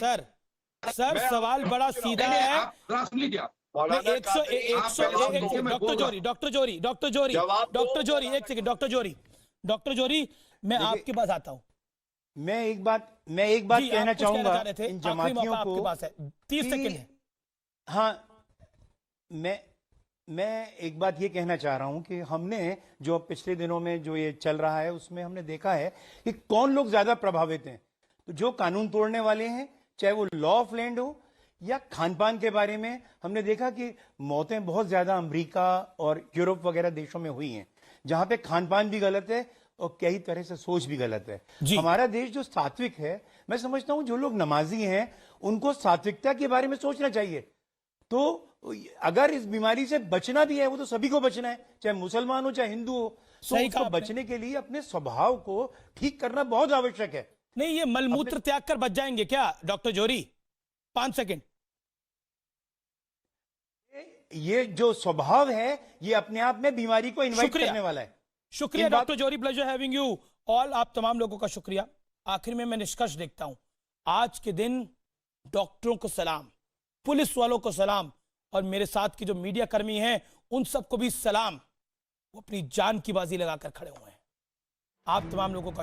सर, सवाल बड़ा सीधा है। डॉक्टर जोरी मैं आपके पास आता हूँ। मैं एक बात कहना चाहूंगा इन जमातियों को, 30 सेकंड है। हाँ, मैं एक बात ये कहना चाह रहा हूं कि हमने जो पिछले दिनों में जो ये चल रहा है उसमें हमने देखा है कि कौन लोग ज्यादा प्रभावित हैं। तो जो कानून तोड़ने वाले हैं, चाहे वो लॉ ऑफ लैंड हो या खान पान के बारे में, हमने देखा कि मौतें बहुत ज्यादा अमेरिका और यूरोप वगैरह देशों में हुई हैं, जहां पे खान पान भी गलत है और कई तरह से सोच भी गलत है। हमारा देश जो सात्विक है, मैं समझता हूं जो लोग नमाजी हैं उनको सात्विकता के बारे में सोचना चाहिए। तो अगर इस बीमारी से बचना भी है, वो तो सभी को बचना है, चाहे मुसलमान हो चाहे हिंदू हो। तो उसको बचने के लिए अपने स्वभाव को ठीक करना बहुत आवश्यक है। नहीं, ये मलमूत्र त्याग कर बच जाएंगे क्या डॉक्टर जोरी? 5 सेकंड। ये जो स्वभाव है ये अपने आप में बीमारी को इनवाइट करने वाला है। शुक्रिया डॉक्टर जोरी, प्लेजर हैविंग यू ऑल। आप तमाम लोगों का शुक्रिया। आखिर में मैं निष्कर्ष देखता हूं, आज के दिन डॉक्टरों को सलाम, पुलिस वालों को सलाम, और मेरे साथ के जो मीडिया कर्मी हैं उन सबको भी सलाम। वो अपनी जान की बाजी लगाकर खड़े हुए हैं। आप तमाम लोगों का